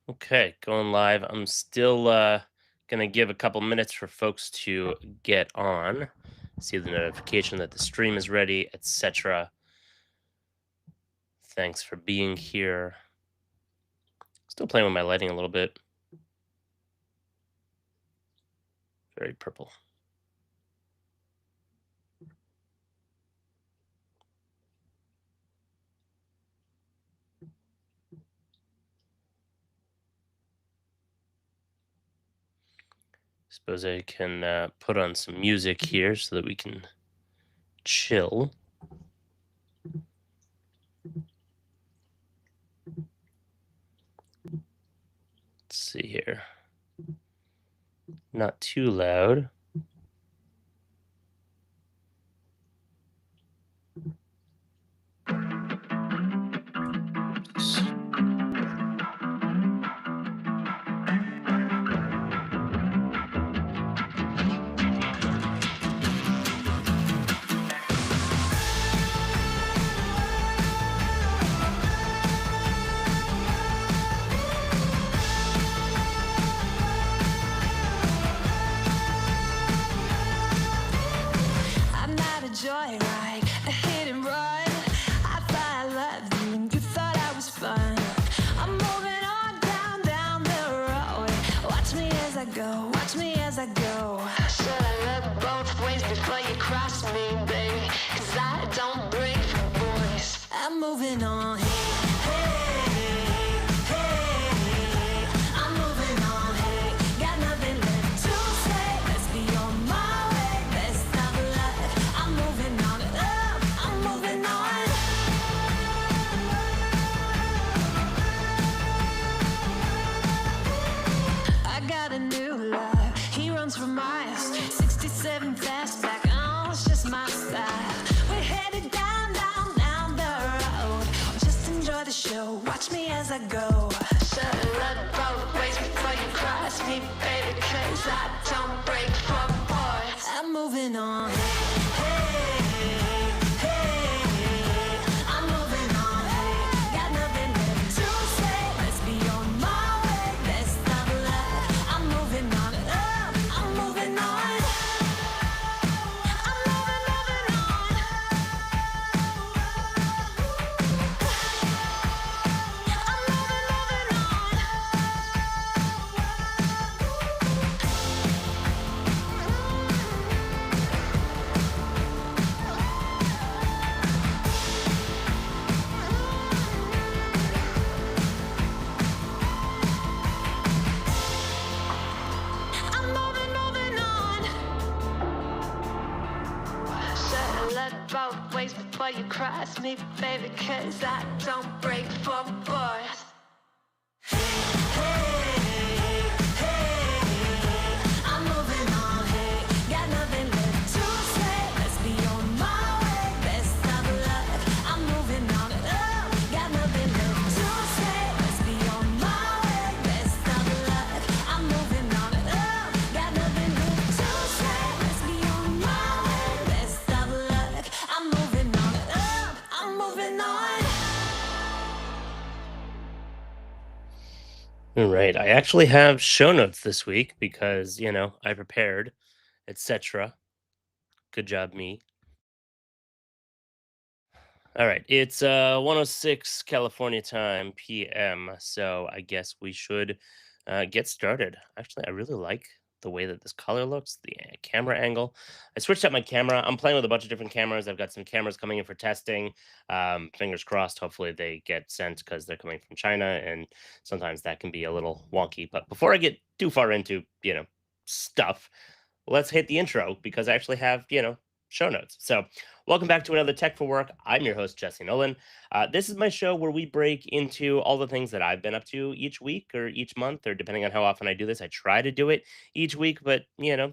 Okay, going live. I'm still gonna give a couple minutes for folks to get on, see the notification that the stream is ready, etc. Thanks for being here. Still playing with my lighting a little bit. Very purple. Suppose I can put on some music here so that we can chill. Let's see here. Not too loud. I'm not a joyride, a hit and run. I thought I loved you and you thought I was fun. I'm moving on down the road. Watch me as I go, watch me as I go. Should I look both ways before you cross me, baby? 'Cause I don't break for boys. I'm moving on. I'm moving on. Got nothing left to say. Let's be on my way. Best of luck. I'm moving on. I'm moving on. I got a new love. He runs for miles. 67 fastback. Oh, it's just my style. We're headed down the road. Just enjoy the show. Watch me as I go. Should look both ways before you cross me, baby, 'cause I don't break for boys. I'm moving on. I'm moving on. Got nothing left to say. Let's be on my way. Best of luck. I'm moving on. I'm moving on. I'm moving on. I'm moving on. I'm moving on. Should look both ways before you cross me, baby, 'cause I don't break for boys. I'm moving on. Got nothing left to say. Let's be on my way. Best of luck. I'm moving on. Got nothing left to say. Let's be on my way. Best of luck. I'm moving on. Got nothing left to say. Let's be on my way. Best of luck. I'm moving on. I'm moving on. All right. I actually have show notes this week because, I prepared, etc. Good job, me. All right. It's 106 California time PM, so I guess we should get started. Actually, I really like the way that this color looks, the camera angle. I switched up my camera. I'm playing with a bunch of different cameras. I've got some cameras coming in for testing. Fingers crossed. Hopefully, they get sent because they're coming from China, and sometimes that can be a little wonky. But before I get too far into stuff, let's hit the intro because I actually have show notes. So, welcome back to another Tech for Work. I'm your host, Jesse Nowlin. This is my show where we break into all the things that I've been up to each week or each month, or depending on how often I do this. I try to do it each week, but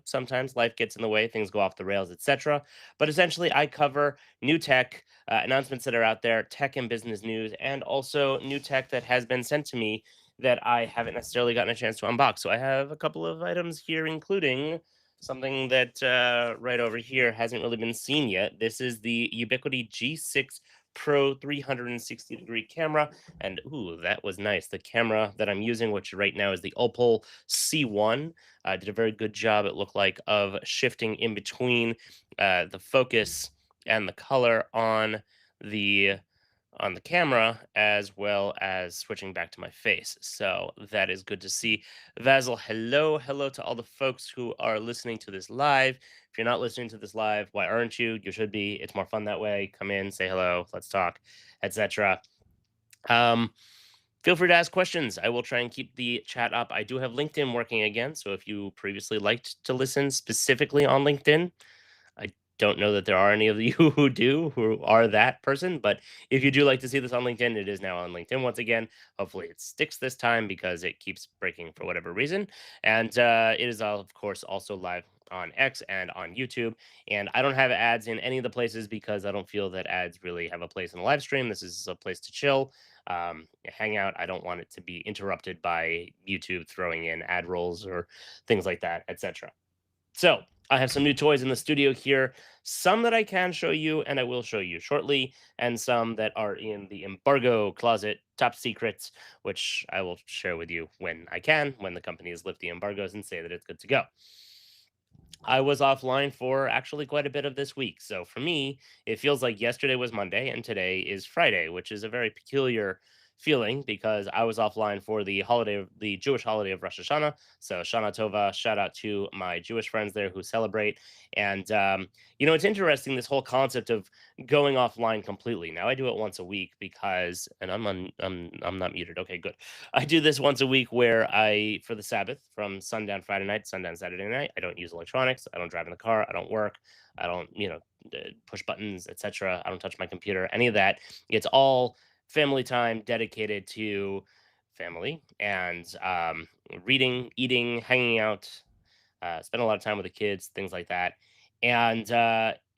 sometimes life gets in the way, things go off the rails, etc. But essentially, I cover new tech announcements that are out there, tech and business news, and also new tech that has been sent to me that I haven't necessarily gotten a chance to unbox. So I have a couple of items here, including something that right over here hasn't really been seen yet. This is the Ubiquiti G6 Pro 360-degree camera. And ooh, that was nice. The camera that I'm using, which right now is the Opal C1, did a very good job, it looked like, of shifting in between the focus and the color the on the camera, as well as switching back to my face. So that is good to see. Vasil, hello to all the folks who are listening to this live. If you're not listening to this live, why aren't you? You should be. It's more fun that way. Come in, say hello, let's talk, etc. Um, Feel free to ask questions. I will try and keep the chat up. I do have LinkedIn working again, so if you previously liked to listen specifically on LinkedIn, I don't know that there are any of you who are that person, but if you do like to see this on LinkedIn, it is now on LinkedIn once again. Hopefully, it sticks this time because it keeps breaking for whatever reason. And it is, of course, also live on X and on YouTube. And I don't have ads in any of the places because I don't feel that ads really have a place in a live stream. This is a place to chill, hang out. I don't want it to be interrupted by YouTube throwing in ad rolls or things like that, etc. So I have some new toys in the studio here, some that I can show you and I will show you shortly, and some that are in the embargo closet, top secrets, which I will share with you when I can, when the companies lift the embargoes and say that it's good to go. I was offline for actually quite a bit of this week. So for me, it feels like yesterday was Monday and today is Friday, which is a very peculiar feeling because I was offline for the Jewish holiday of Rosh Hashanah. So Shana Tova, shout out to my Jewish friends there who celebrate. And it's interesting, this whole concept of going offline completely. Now I do it once a week because, and I'm not muted. Okay, good. I do this once a week where for the Sabbath, from sundown Friday night to sundown Saturday night, I don't use electronics. I don't drive in the car. I don't work. I don't, push buttons, etc. I don't touch my computer, any of that. It's all family time dedicated to family and reading, eating, hanging out, spend a lot of time with the kids, things like that. And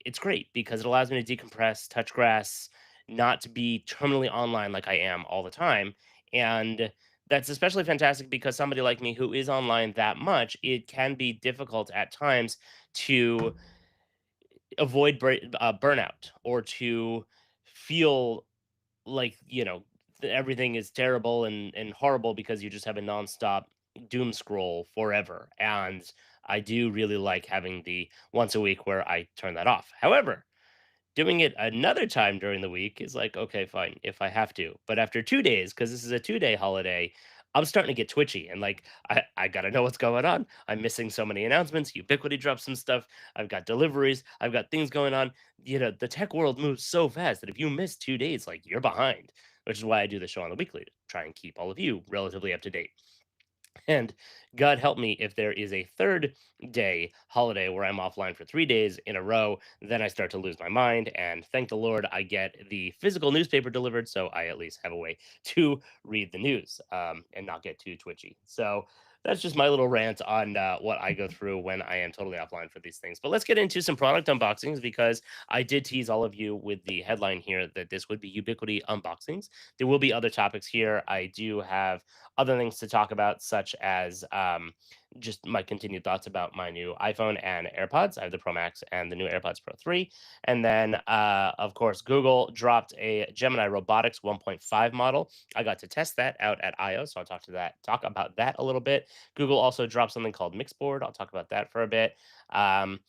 it's great because it allows me to decompress, touch grass, not to be terminally online like I am all the time. And that's especially fantastic because somebody like me who is online that much, it can be difficult at times to avoid burnout or to feel like everything is terrible and horrible because you just have a nonstop doom scroll forever. And I do really like having the once a week where I turn that off. However, doing it another time during the week is like, okay, fine, if I have to. But after 2 days, because this is a 2 day holiday, I'm starting to get twitchy and like I gotta know what's going on. I'm missing so many announcements. Ubiquiti dropped some stuff. I've got deliveries. I've got things going on. The tech world moves so fast that if you miss 2 days, like you're behind, which is why I do the show on the weekly to try and keep all of you relatively up to date. And God help me if there is a third day holiday where I'm offline for 3 days in a row, then I start to lose my mind. And thank the Lord I get the physical newspaper delivered, so I at least have a way to read the news and not get too twitchy. So that's just my little rant on what I go through when I am totally offline for these things. But let's get into some product unboxings because I did tease all of you with the headline here that this would be Ubiquiti unboxings. There will be other topics here. I do have other things to talk about, such as just my continued thoughts about my new iPhone and AirPods. I have the Pro Max and the new AirPods Pro 3. And then, of course, Google dropped a Gemini Robotics 1.5 model. I got to test that out at I/O, so I'll talk about that a little bit. Google also dropped something called Mixboard. I'll talk about that for a bit. And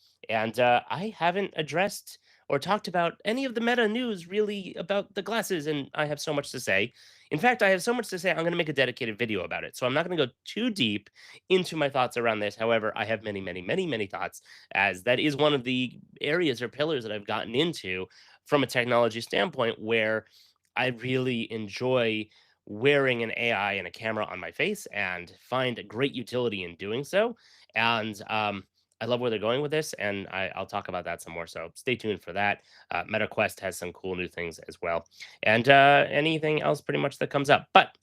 I haven't addressed or talked about any of the meta news really about the glasses, and I have so much to say. In fact, I have so much to say, I'm going to make a dedicated video about it. So I'm not going to go too deep into my thoughts around this. However, I have many, many, many, many thoughts, as that is one of the areas or pillars that I've gotten into from a technology standpoint where I really enjoy wearing an AI and a camera on my face and find a great utility in doing so. And I love where they're going with this, and I'll talk about that some more. So stay tuned for that. MetaQuest has some cool new things as well, and anything else pretty much that comes up. But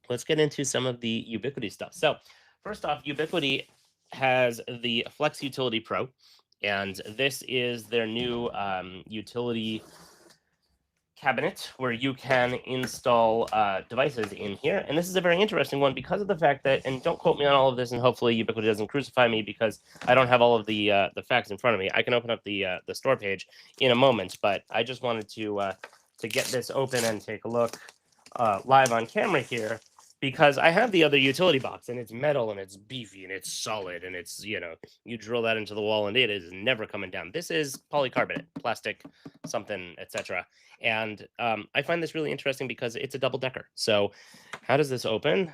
let's get into some of the Ubiquiti stuff. So first off, Ubiquiti has the Flex Utility Pro, and this is their new utility cabinet where you can install devices in here. And this is a very interesting one because of the fact that, and don't quote me on all of this, and hopefully Ubiquiti doesn't crucify me because I don't have all of the facts in front of me. I can open up the store page in a moment, but I just wanted to to get this open and take a look live on camera here, because I have the other utility box and it's metal and it's beefy and it's solid and it's, you drill that into the wall and it is never coming down. This is polycarbonate, plastic, something, etc. And I find this really interesting because it's a double decker. So how does this open?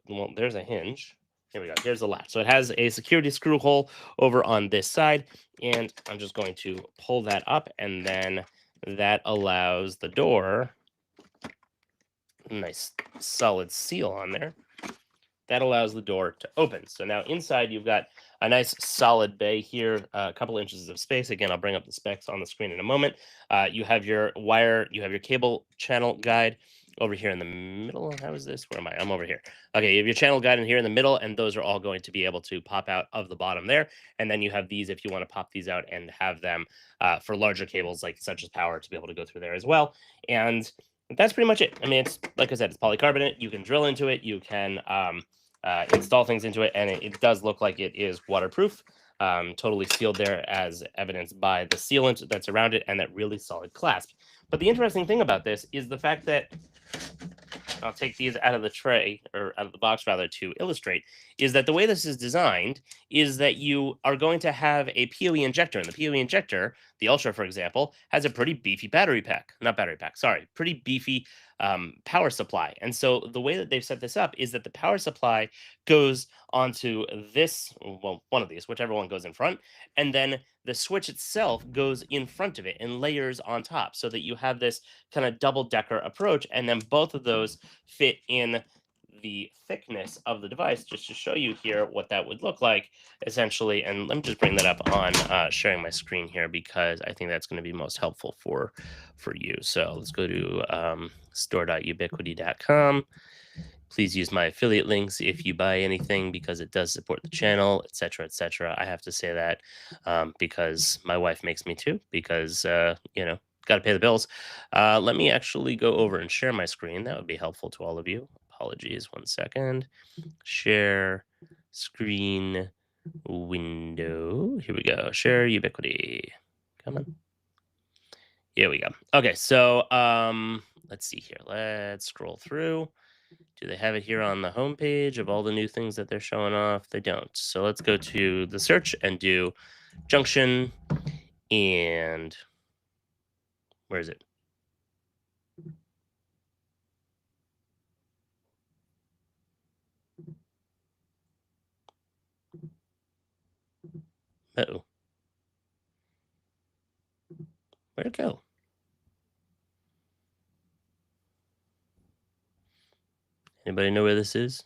Well, there's a hinge. Here we go. Here's the latch. So it has a security screw hole over on this side, and I'm just going to pull that up, and then that allows the door, nice solid seal on there, that allows the door to open. So now inside you've got a nice solid bay here, a couple inches of space. Again, I'll bring up the specs on the screen in a moment. You have your wire, you have your cable channel guide over here in the middle. How is this? Where am I? I'm over here. Okay, you have your channel guide in here in the middle, and those are all going to be able to pop out of the bottom there. And then you have these if you want to pop these out and have them for larger cables, like such as power, to be able to go through there as well. And that's pretty much it. I mean, it's like I said, it's polycarbonate. You can drill into it. You can install things into it, and it does look like it is waterproof. Totally sealed there, as evidenced by the sealant that's around it and that really solid clasp. But the interesting thing about this is the fact that, I'll take these out of the tray, or out of the box rather, to illustrate, is that the way this is designed is that you are going to have a PoE injector. And the PoE injector, the Ultra, for example, has a pretty beefy pretty beefy power supply. And so the way that they've set this up is that the power supply goes onto this, well, one of these, whichever one goes in front, and then the switch itself goes in front of it and layers on top, so that you have this kind of double decker approach, and then both of those fit in the thickness of the device, just to show you here what that would look like essentially. And let me just bring that up on sharing my screen here, because I think that's going to be most helpful for you. So let's go to store.ubiquiti.com. Please use my affiliate links if you buy anything, because it does support the channel, etc., etc. I have to say that because my wife makes me too, because got to pay the bills. Let me actually go over and share my screen. That would be helpful to all of you. Apologies, 1 second. Share screen window. Here we go. Share Ubiquiti. Come on. Here we go. Okay, so let's see here. Let's scroll through. Do they have it here on the homepage of all the new things that they're showing off? They don't. So let's go to the search and do junction, and where is it? Uh-oh. Where'd it go? Anybody know where this is?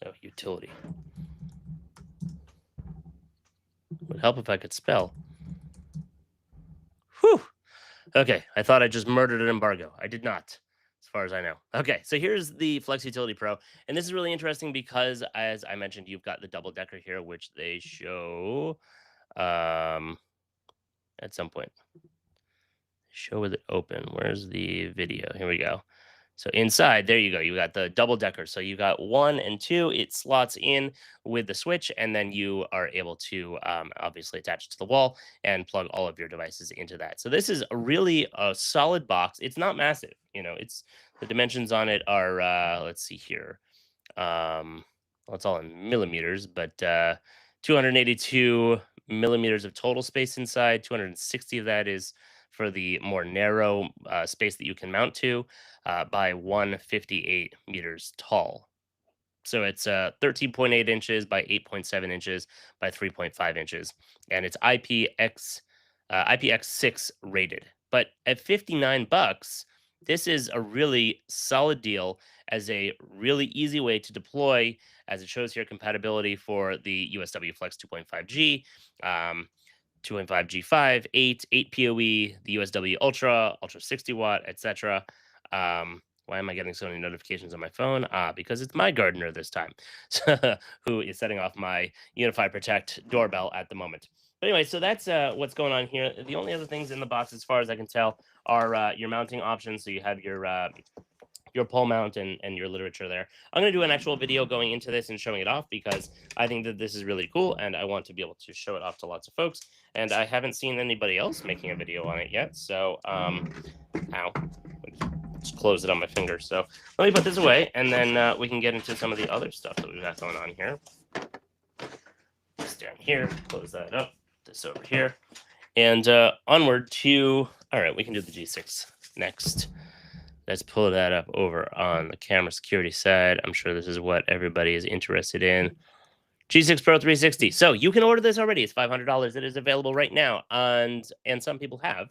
Oh, utility. Would help if I could spell. Whew. Okay, I thought I just murdered an embargo. I did not, as far as I know. Okay, so here's the Flex Utility Pro, and this is really interesting because, as I mentioned, you've got the double decker here, which they show at some point. Show with it open. Where's the video? Here we go. So inside, there you go. You got the double decker. So you got 1 and 2. It slots in with the switch, and then you are able to obviously attach it to the wall and plug all of your devices into that. So this is really a solid box. It's not massive. It's the dimensions on it are let's see here. Well, it's all in millimeters, but 282 millimeters of total space inside. 260 of that is for the more narrow space that you can mount to, by 158 meters tall. So it's 13.8 inches by 8.7 inches by 3.5 inches, and it's IPX6 rated. But at $59, this is a really solid deal as a really easy way to deploy, as it shows here, compatibility for the USW Flex 2.5G. 2.5G5, 8 PoE, the USW Ultra 60 watt, etc. Why am I getting so many notifications on my phone? Because it's my gardener this time, who is setting off my UniFi Protect doorbell at the moment. But anyway, so that's what's going on here. The only other things in the box, as far as I can tell, are your mounting options. So you have your your pole mount and your literature there. I'm going to do an actual video going into this and showing it off because I think that this is really cool and I want to be able to show it off to lots of folks. And I haven't seen anybody else making a video on it yet. So, ow, just close it on my finger. So let me put this away and then we can get into some of the other stuff that we've got going on here. This down here, close that up, this over here. And onward to, all right, we can do the G6 next. Let's pull that up over on the camera security side. I'm sure this is what everybody is interested in. G6 Pro 360. So you can order this already. It's $500. It is available right now, and some people have.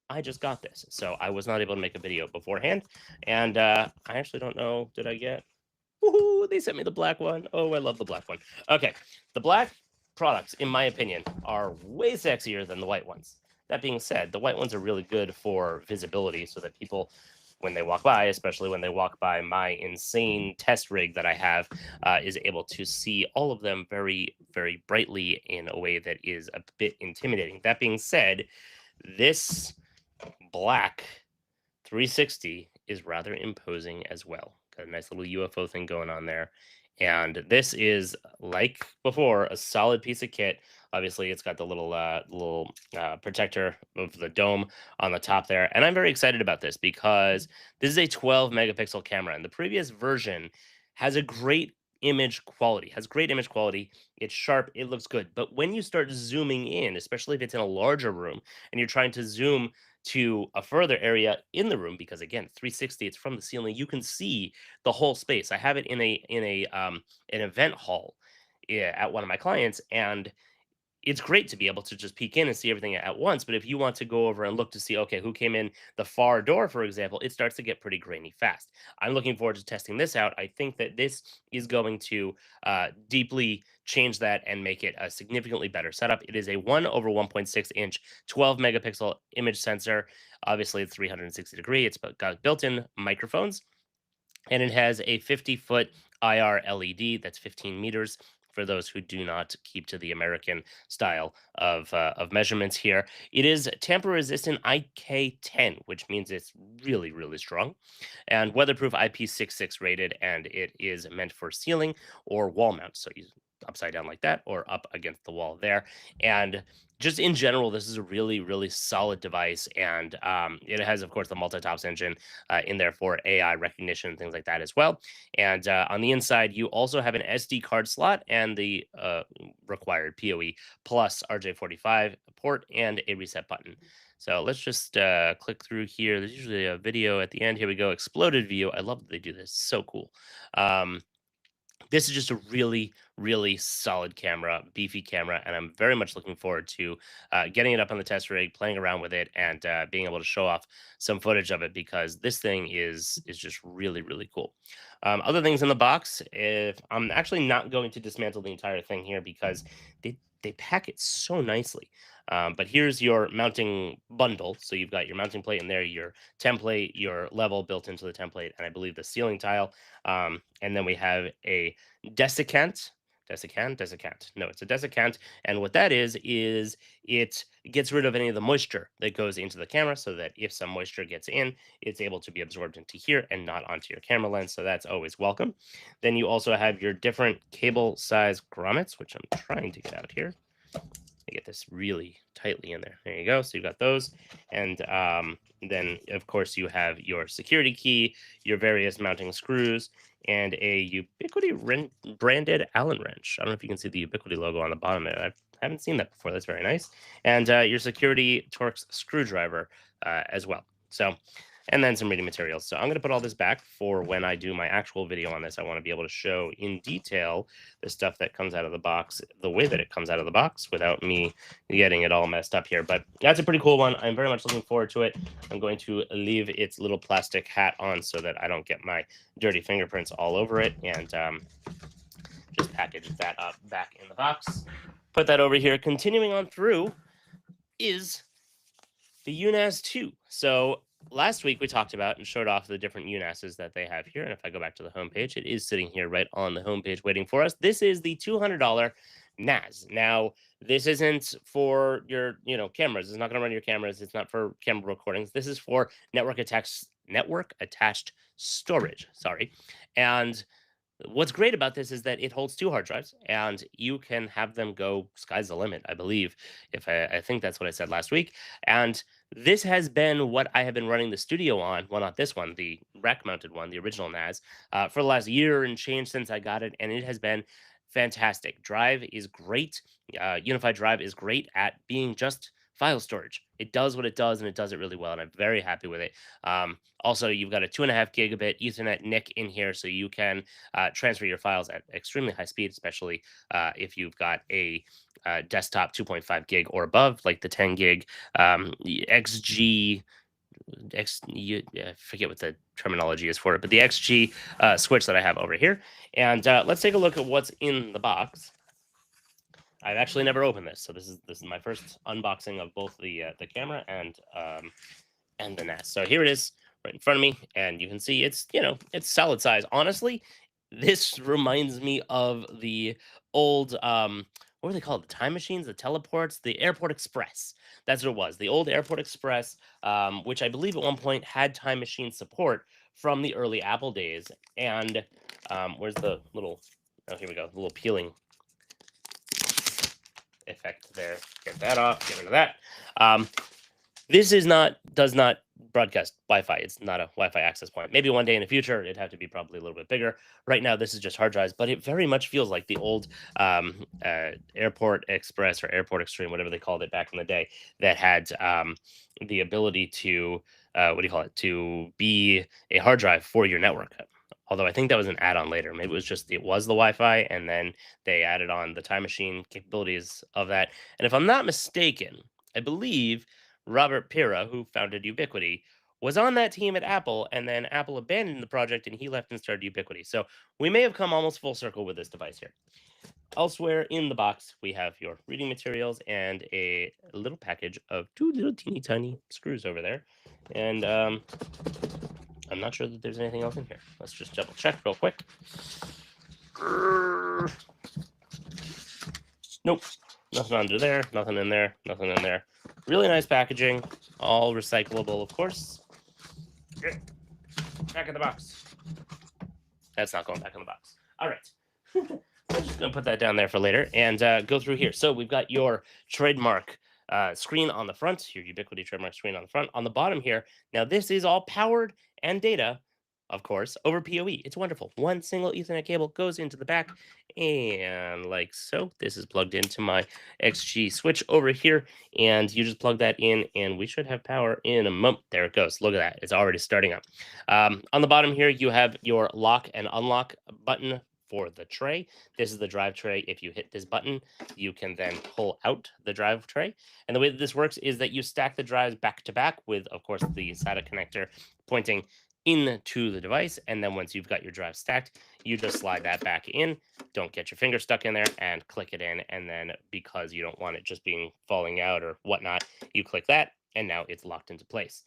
I just got this, so I was not able to make a video beforehand. And I actually don't know. Did I get? Woohoo! They sent me the black one. Oh, I love the black one. Okay, the black products, in my opinion, are way sexier than the white ones. That being said, the white ones are really good for visibility, so that people, when they walk by, especially when they walk by my insane test rig that I have, is able to see all of them very, very brightly in a way that is a bit intimidating. That being said, this black 360 is rather imposing as well. Got a nice little UFO thing going on there. And this is, like before, a solid piece of kit. Obviously, it's got the little protector of the dome on the top there. And I'm very excited about this because this is a 12 megapixel camera. And the previous version has a great image quality, It's sharp, it looks good. But when you start zooming in, especially if it's in a larger room and you're trying to zoom to a further area in the room, because again, 360, it's from the ceiling, you can see the whole space. I have it in a an event hall, yeah, at one of my clients, and it's great to be able to just peek in and see everything at once. But if you want to go over and look to see, okay, who came in the far door, for example, it starts to get pretty grainy fast. I'm looking forward to testing this out. I think that this is going to deeply change that and make it a significantly better setup. It is a 1/1.6 inch, 12 megapixel image sensor. Obviously, it's 360 degree. It's got built-in microphones, and it has a 50-foot IR LED that's 15 meters for those who do not keep to the American style of measurements here. It is tamper resistant IK10, which means it's really, really strong, and weatherproof IP66 rated, and it is meant for ceiling or wall mount. So you upside down like that or up against the wall there. And just in general, this is a really, really solid device. And it has, of course, the multi-tops engine in there for AI recognition and things like that as well. And on the inside, you also have an SD card slot and the required PoE plus RJ45 port and a reset button. So let's just click through here. There's usually a video at the end. Here we go. Exploded view. I love that they do this. So cool. This is just a really, really solid camera, beefy camera, and I'm very much looking forward to getting it up on the test rig, playing around with it, and being able to show off some footage of it because this thing is just really, really cool. Other things in the box, if I'm actually not going to dismantle the entire thing here because they pack it so nicely. But here's your mounting bundle. So you've got your mounting plate in there, your template, your level built into the template, and I believe the ceiling tile. And then we have a desiccant. Desiccant. No, it's a desiccant. And what that is it gets rid of any of the moisture that goes into the camera so that if some moisture gets in, it's able to be absorbed into here and not onto your camera lens. So that's always welcome. Then you also have your different cable size grommets, which I'm trying to get out here. I get this really tightly in there. There you go. So you've got those. And then, of course, you have your security key, your various mounting screws, and a Ubiquiti branded Allen wrench. I don't know if you can see the Ubiquiti logo on the bottom there. I haven't seen that before. That's very nice. And your security Torx screwdriver as well. So, and then some reading materials. So I'm going to put all this back for when I do my actual video on this. I want to be able to show in detail the stuff that comes out of the box, the way that it comes out of the box without me getting it all messed up here. But that's a pretty cool one. I'm very much looking forward to it. I'm going to leave its little plastic hat on so that I don't get my dirty fingerprints all over it. And just package that up back in the box. Put that over here. Continuing on through is the UNAS 2. So last week we talked about and showed off the different UNASs that they have here. And if I go back to the homepage, it is sitting here right on the homepage waiting for us. This is the $200 NAS. Now, this isn't for your, cameras. It's not going to run your cameras. It's not for camera recordings. This is for network attached network attached storage. Sorry. And what's great about this is that it holds two hard drives, and you can have them go sky's the limit, I believe. If I think that's what I said last week. And this has been what I have been running the studio on. Well, not this one, the rack mounted one, the original NAS, for the last year and change since I got it. And it has been fantastic. Drive is great. Unified Drive is great at being just file storage. It does what it does, and it does it really well. And I'm very happy with it. Also, you've got a 2.5 gigabit Ethernet NIC in here, so you can transfer your files at extremely high speed, especially if you've got a desktop 2.5 gig or above, like the 10 gig XG. I forget what the terminology is for it, but the XG switch that I have over here. And let's take a look at what's in the box. I've actually never opened this, so this is my first unboxing of both the camera and the NAS. So here it is, right in front of me, and you can see it's solid size. Honestly, this reminds me of the old what were they called? The time machines, the teleports, the Airport Express. That's what it was. The old Airport Express, which I believe at one point had time machine support from the early Apple days. And where's the little? Oh, here we go. The little peeling effect there. Get that off. Get rid of that. This does not broadcast Wi-Fi. It's not a Wi-Fi access point. Maybe one day in the future it'd have to be probably a little bit bigger. Right now, this is just hard drives, but it very much feels like the old Airport Express or Airport Extreme, whatever they called it back in the day, that had the ability to what do you call it? To be a hard drive for your network. Although I think that was an add-on later. Maybe it was the Wi-Fi, and then they added on the time machine capabilities of that. And if I'm not mistaken, I believe Robert Pira, who founded Ubiquiti, was on that team at Apple, and then Apple abandoned the project and he left and started Ubiquiti. So we may have come almost full circle with this device here. Elsewhere in the box, we have your reading materials and a little package of two little teeny tiny screws over there. And I'm not sure that there's anything else in here. Let's just double check real quick. Nope. Nothing under there. Nothing in there. Nothing in there. Really nice packaging. All recyclable, of course. Okay. Back in the box. That's not going back in the box. All right. I'm just going to put that down there for later and go through here. So we've got your trademark screen on the front, your Ubiquiti trademark screen on the front. On the bottom here, now this is all powered and data, of course, over PoE. It's wonderful. One single Ethernet cable goes into the back, and like so. This is plugged into my XG switch over here, and you just plug that in, and we should have power in a moment. There it goes. Look at that. It's already starting up. On the bottom here, you have your lock and unlock button for the tray. This is the drive tray. If you hit this button, you can then pull out the drive tray. And the way that this works is that you stack the drives back to back with, of course, the SATA connector pointing into the device. And then once you've got your drive stacked, you just slide that back in. Don't get your finger stuck in there and click it in. And then because you don't want it just being falling out or whatnot, you click that and now it's locked into place.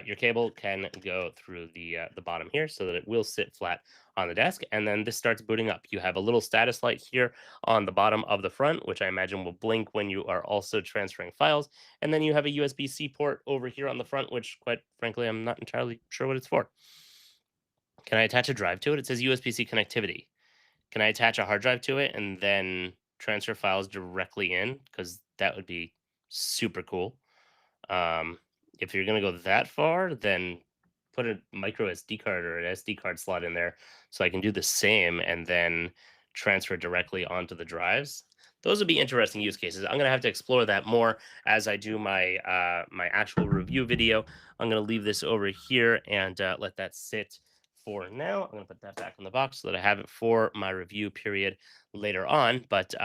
Your cable can go through the bottom here so that it will sit flat on the desk, and then this starts booting up. You have a little status light here on the bottom of the front, which I imagine will blink when you are also transferring files, and then you have a USB-C port over here on the front, which quite frankly, I'm not entirely sure what it's for. Can I attach a drive to it? It says USB-C connectivity. Can I attach a hard drive to it and then transfer files directly in? Because that would be super cool. If you're going to go that far, then put a micro SD card or an SD card slot in there so I can do the same and then transfer directly onto the drives. Those would be interesting use cases. I'm going to have to explore that more as I do my my actual review video. I'm going to leave this over here and let that sit for now. I'm going to put that back in the box so that I have it for my review period later on. But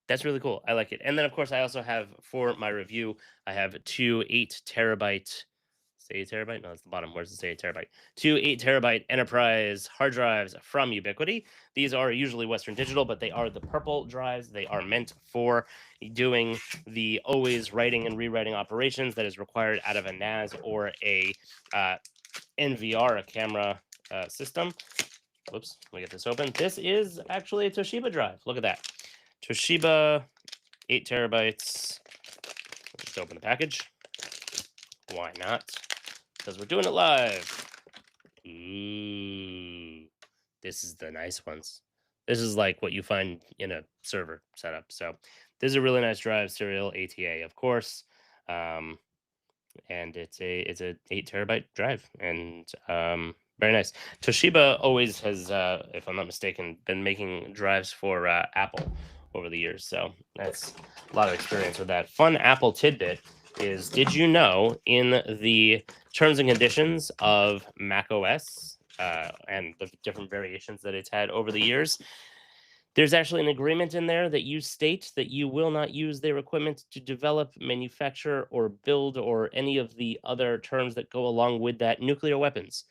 that's really cool. I like it. And then, of course, I also have for my review, I have two 8 terabyte. Say 8 terabyte? No, that's the bottom. Where's it say 8 terabyte? Two 8 terabyte enterprise hard drives from Ubiquiti. These are usually Western Digital, but they are the purple drives. They are meant for doing the always writing and rewriting operations that is required out of a NAS or a NVR, a camera system. Whoops, let me get this open. This is actually a Toshiba drive. Look at that. Toshiba, 8 terabytes. Let's just open the package. Why not? because we're doing it live. Ooh, this is the nice ones. This is like what you find in a server setup. So this is a really nice drive, serial ATA, of course. Um, and it's a 8 terabyte drive, and very nice. Toshiba always has, if I'm not mistaken, been making drives for Apple over the years, so that's a lot of experience with that. Fun Apple tidbit is: did you know in the terms and conditions of Mac OS and the different variations that it's had over the years, there's actually an agreement in there that you state that you will not use their equipment to develop, manufacture, or build, or any of the other terms that go along with that, nuclear weapons.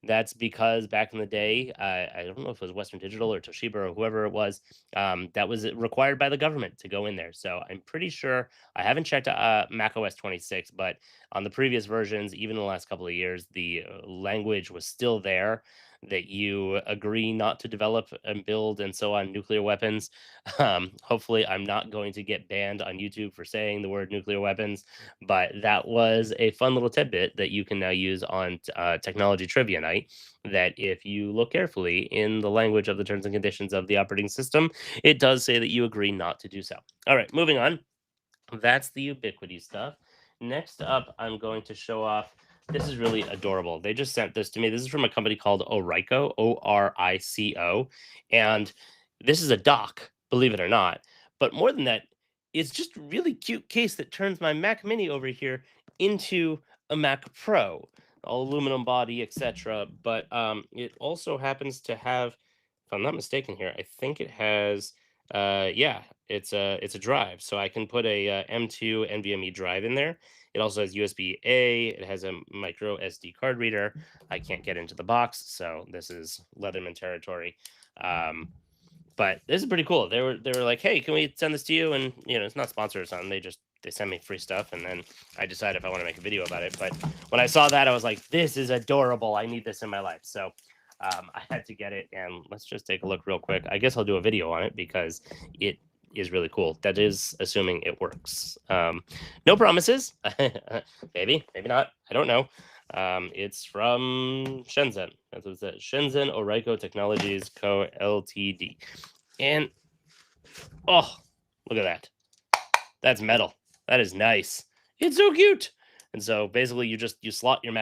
That's because back in the day, I don't know if it was Western Digital or Toshiba or whoever it was, that was required by the government to go in there. So I'm pretty sure, I haven't checked Mac OS 26, but on the previous versions, even in the last couple of years, the language was still there that you agree not to develop and build and so on nuclear weapons. Hopefully, I'm not going to get banned on YouTube for saying the word nuclear weapons, but that was a fun little tidbit that you can now use on Technology Trivia Night. That if you look carefully in the language of the terms and conditions of the operating system, it does say that you agree not to do so. All right, moving on. That's the Ubiquiti stuff. Next up, I'm going to show off. This is really adorable. They just sent this to me. This is from a company called Orico, Orico, and this is a dock, believe it or not. But more than that, it's just a really cute case that turns my Mac Mini over here into a Mac Pro, all aluminum body, etc. But it also happens to have, if I'm not mistaken here, I think it has, yeah, it's a drive, so I can put a M2 NVMe drive in there. It also has USB A. It has a micro SD card reader. I can't get into the box, so this is Leatherman territory. Um, but this is pretty cool. They were like, "Hey, can we send this to you?" And it's not sponsored or something. They send me free stuff, and then I decide if I want to make a video about it. But when I saw that, I was like, "This is adorable. I need this in my life." So I had to get it, and let's just take a look real quick. I guess I'll do a video on it because it is really cool. That is assuming it works. No promises. Maybe, maybe not. I don't know. It's from Shenzhen. That's what it says. Shenzhen Orico Technologies Co. Ltd. And oh, look at that. That's metal. That is nice. It's so cute. And so basically you slot your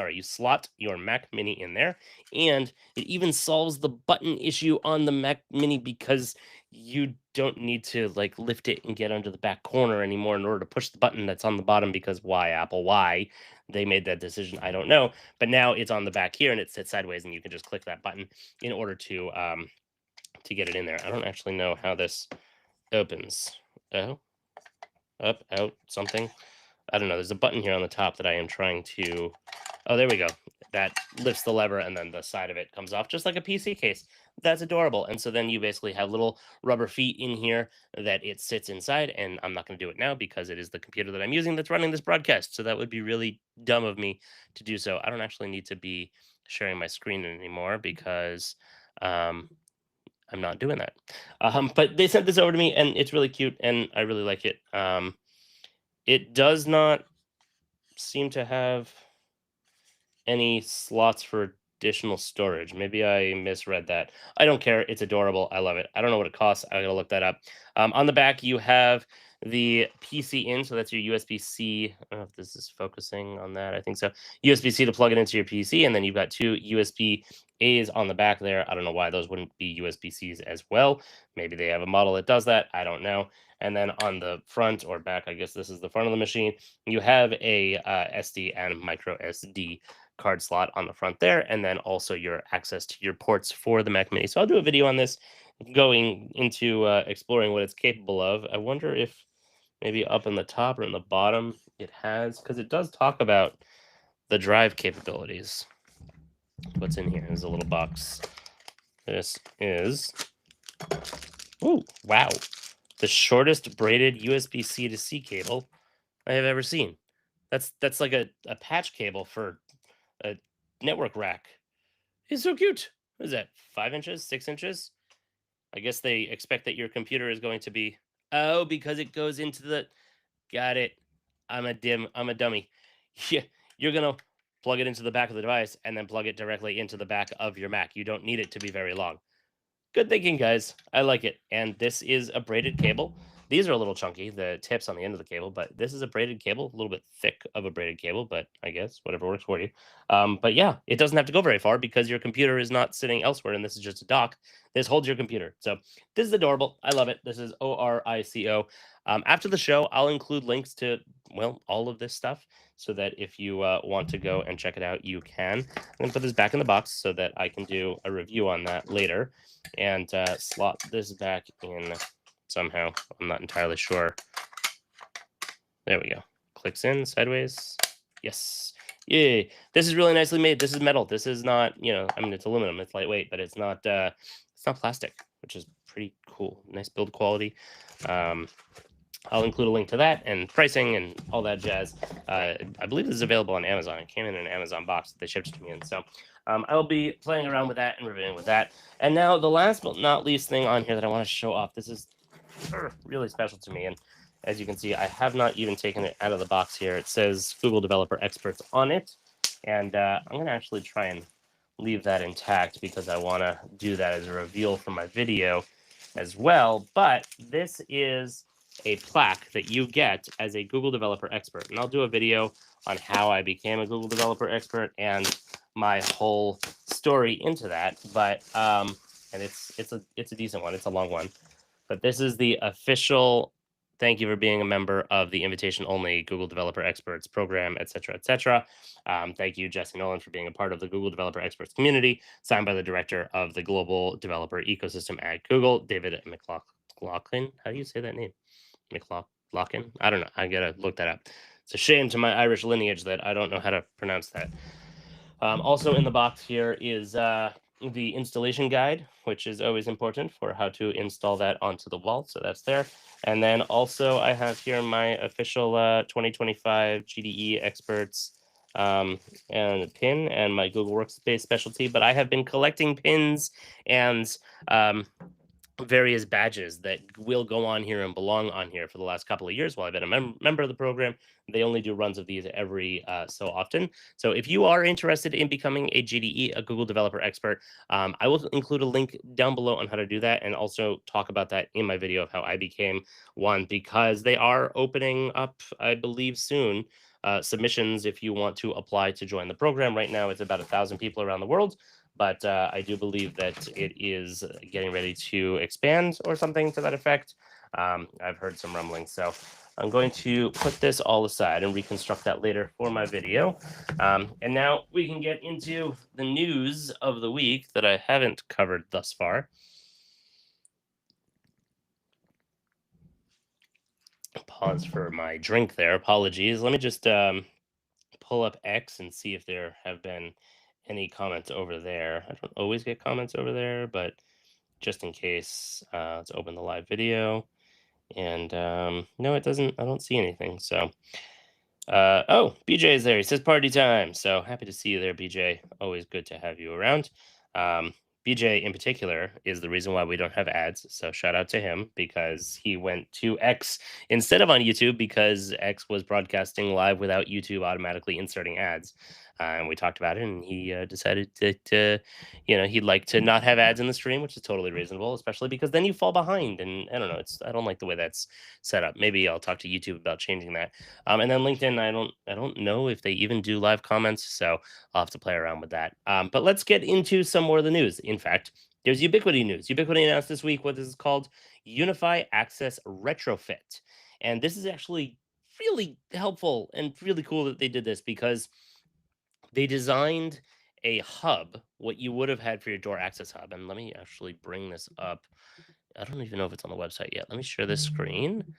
you slot your Mac Mini in there, and it even solves the button issue on the Mac Mini because you don't need to like lift it and get under the back corner anymore in order to push the button that's on the bottom, because why, Apple, why they made that decision, I don't know. But now it's on the back here and it sits sideways, and you can just click that button in order to get it in there. I don't actually know how this opens. Oh, up, out, something. I don't know. There's a button here on the top that I am trying to. Oh, there we go. That lifts the lever, and then the side of it comes off just like a PC case. That's adorable. And so then you basically have little rubber feet in here that it sits inside. And I'm not going to do it now because it is the computer that I'm using that's running this broadcast. So that would be really dumb of me to do so. I don't actually need to be sharing my screen anymore because um, I'm not doing that. But they sent this over to me, and it's really cute, and I really like it. It does not seem to have any slots for additional storage. Maybe I misread that. I don't care. It's adorable. I love it. I don't know what it costs. I gotta look that up. On the back, you have the PC in, so that's your USB-C. I don't know if this is focusing on that. I think so. USB-C to plug it into your PC, and then you've got two USB-As on the back there. I don't know why those wouldn't be USB-Cs as well. Maybe they have a model that does that. I don't know. And then on the front or back, I guess this is the front of the machine, you have a SD and micro SD card slot on the front there, and then also your access to your ports for the Mac Mini. So I'll do a video on this, going into exploring what it's capable of. I wonder if maybe up in the top or in the bottom it has, because it does talk about the drive capabilities. What's in here is a little box. This is, oh wow, the shortest braided USB-C to C cable I have ever seen. That's like a patch cable for a network rack. It's so cute. What is that? 5 inches? 6 inches? I guess they expect that your computer is going to be. Oh, because it goes into the. Got it. I'm a dummy. Yeah, you're going to plug it into the back of the device and then plug it directly into the back of your Mac. You don't need it to be very long. Good thinking, guys. I like it. And this is a braided cable. These are a little chunky, the tips on the end of the cable, but this is a braided cable, a little bit thick of a braided cable, but I guess whatever works for you. But yeah, it doesn't have to go very far because your computer is not sitting elsewhere, and this is just a dock. This holds your computer. So this is adorable. I love it. This is Orico. After the show, I'll include links to, well, all of this stuff so that if you want to go and check it out, you can. I'm going to put this back in the box so that I can do a review on that later and slot this back in somehow. I'm not entirely sure. There we go. Clicks in sideways. Yes. Yay. This is really nicely made. This is metal. This is not, I mean, it's aluminum. It's lightweight, but it's not plastic, which is pretty cool. Nice build quality. I'll include a link to that and pricing and all that jazz. I believe this is available on Amazon. It came in an Amazon box that they shipped to me in. So I will be playing around with that and reviewing with that. And now the last but not least thing on here that I want to show off. This is really special to me. And as you can see, I have not even taken it out of the box here. It says Google Developer Experts on it. And I'm going to actually try and leave that intact because I want to do that as a reveal for my video as well. But this is a plaque that you get as a Google Developer Expert. And I'll do a video on how I became a Google Developer Expert and my whole story into that. But and it's a decent one. It's a long one. But this is the official thank you for being a member of the invitation only Google Developer Experts program, et cetera, et cetera. Thank you, Jesse Nowlin, for being a part of the Google Developer Experts community, signed by the director of the global developer ecosystem at Google, David McLaughlin. How do you say that name? McLaughlin? I don't know. I gotta look that up. It's a shame to my Irish lineage that I don't know how to pronounce that. Also in the box here is the installation guide, which is always important for how to install that onto the wall. So that's there. And then also I have here my official 2025 GDE experts and pin and my Google Workspace specialty. But I have been collecting pins and various badges that will go on here and belong on here for the last couple of years while I've been a member of the program. They only do runs of these every so often. So if you are interested in becoming a GDE, a Google Developer Expert, I will include a link down below on how to do that and also talk about that in my video of how I became one, because they are opening up, I believe, soon. Submissions if you want to apply to join the program. Right now, it's about 1,000 people around the world, but I do believe that it is getting ready to expand or something to that effect. I've heard some rumblings, so I'm going to put this all aside and reconstruct that later for my video. And now we can get into the news of the week that I haven't covered thus far. Pause for my drink there. Apologies. Let me just pull up X and see if there have been any comments over there. I don't always get comments over there, but just in case, let's open the live video. And no, it doesn't. I don't see anything. So, oh, BJ is there. He says party time. So happy to see you there, BJ. Always good to have you around. BJ in particular is the reason why we don't have ads. So shout out to him because he went to X instead of on YouTube because X was broadcasting live without YouTube automatically inserting ads. And we talked about it, and he decided that he'd like to not have ads in the stream, which is totally reasonable, especially because then you fall behind. And I don't know, I don't like the way that's set up. Maybe I'll talk to YouTube about changing that. And then LinkedIn, I don't know if they even do live comments, so I'll have to play around with that. But let's get into some more of the news. In fact, there's Ubiquiti news. Ubiquiti announced this week what this is called UniFi Access Retrofit. And this is actually really helpful and really cool that they did this because they designed a hub, what you would have had for your door access hub. And let me actually bring this up. I don't even know if it's on the website yet. Let me share this screen.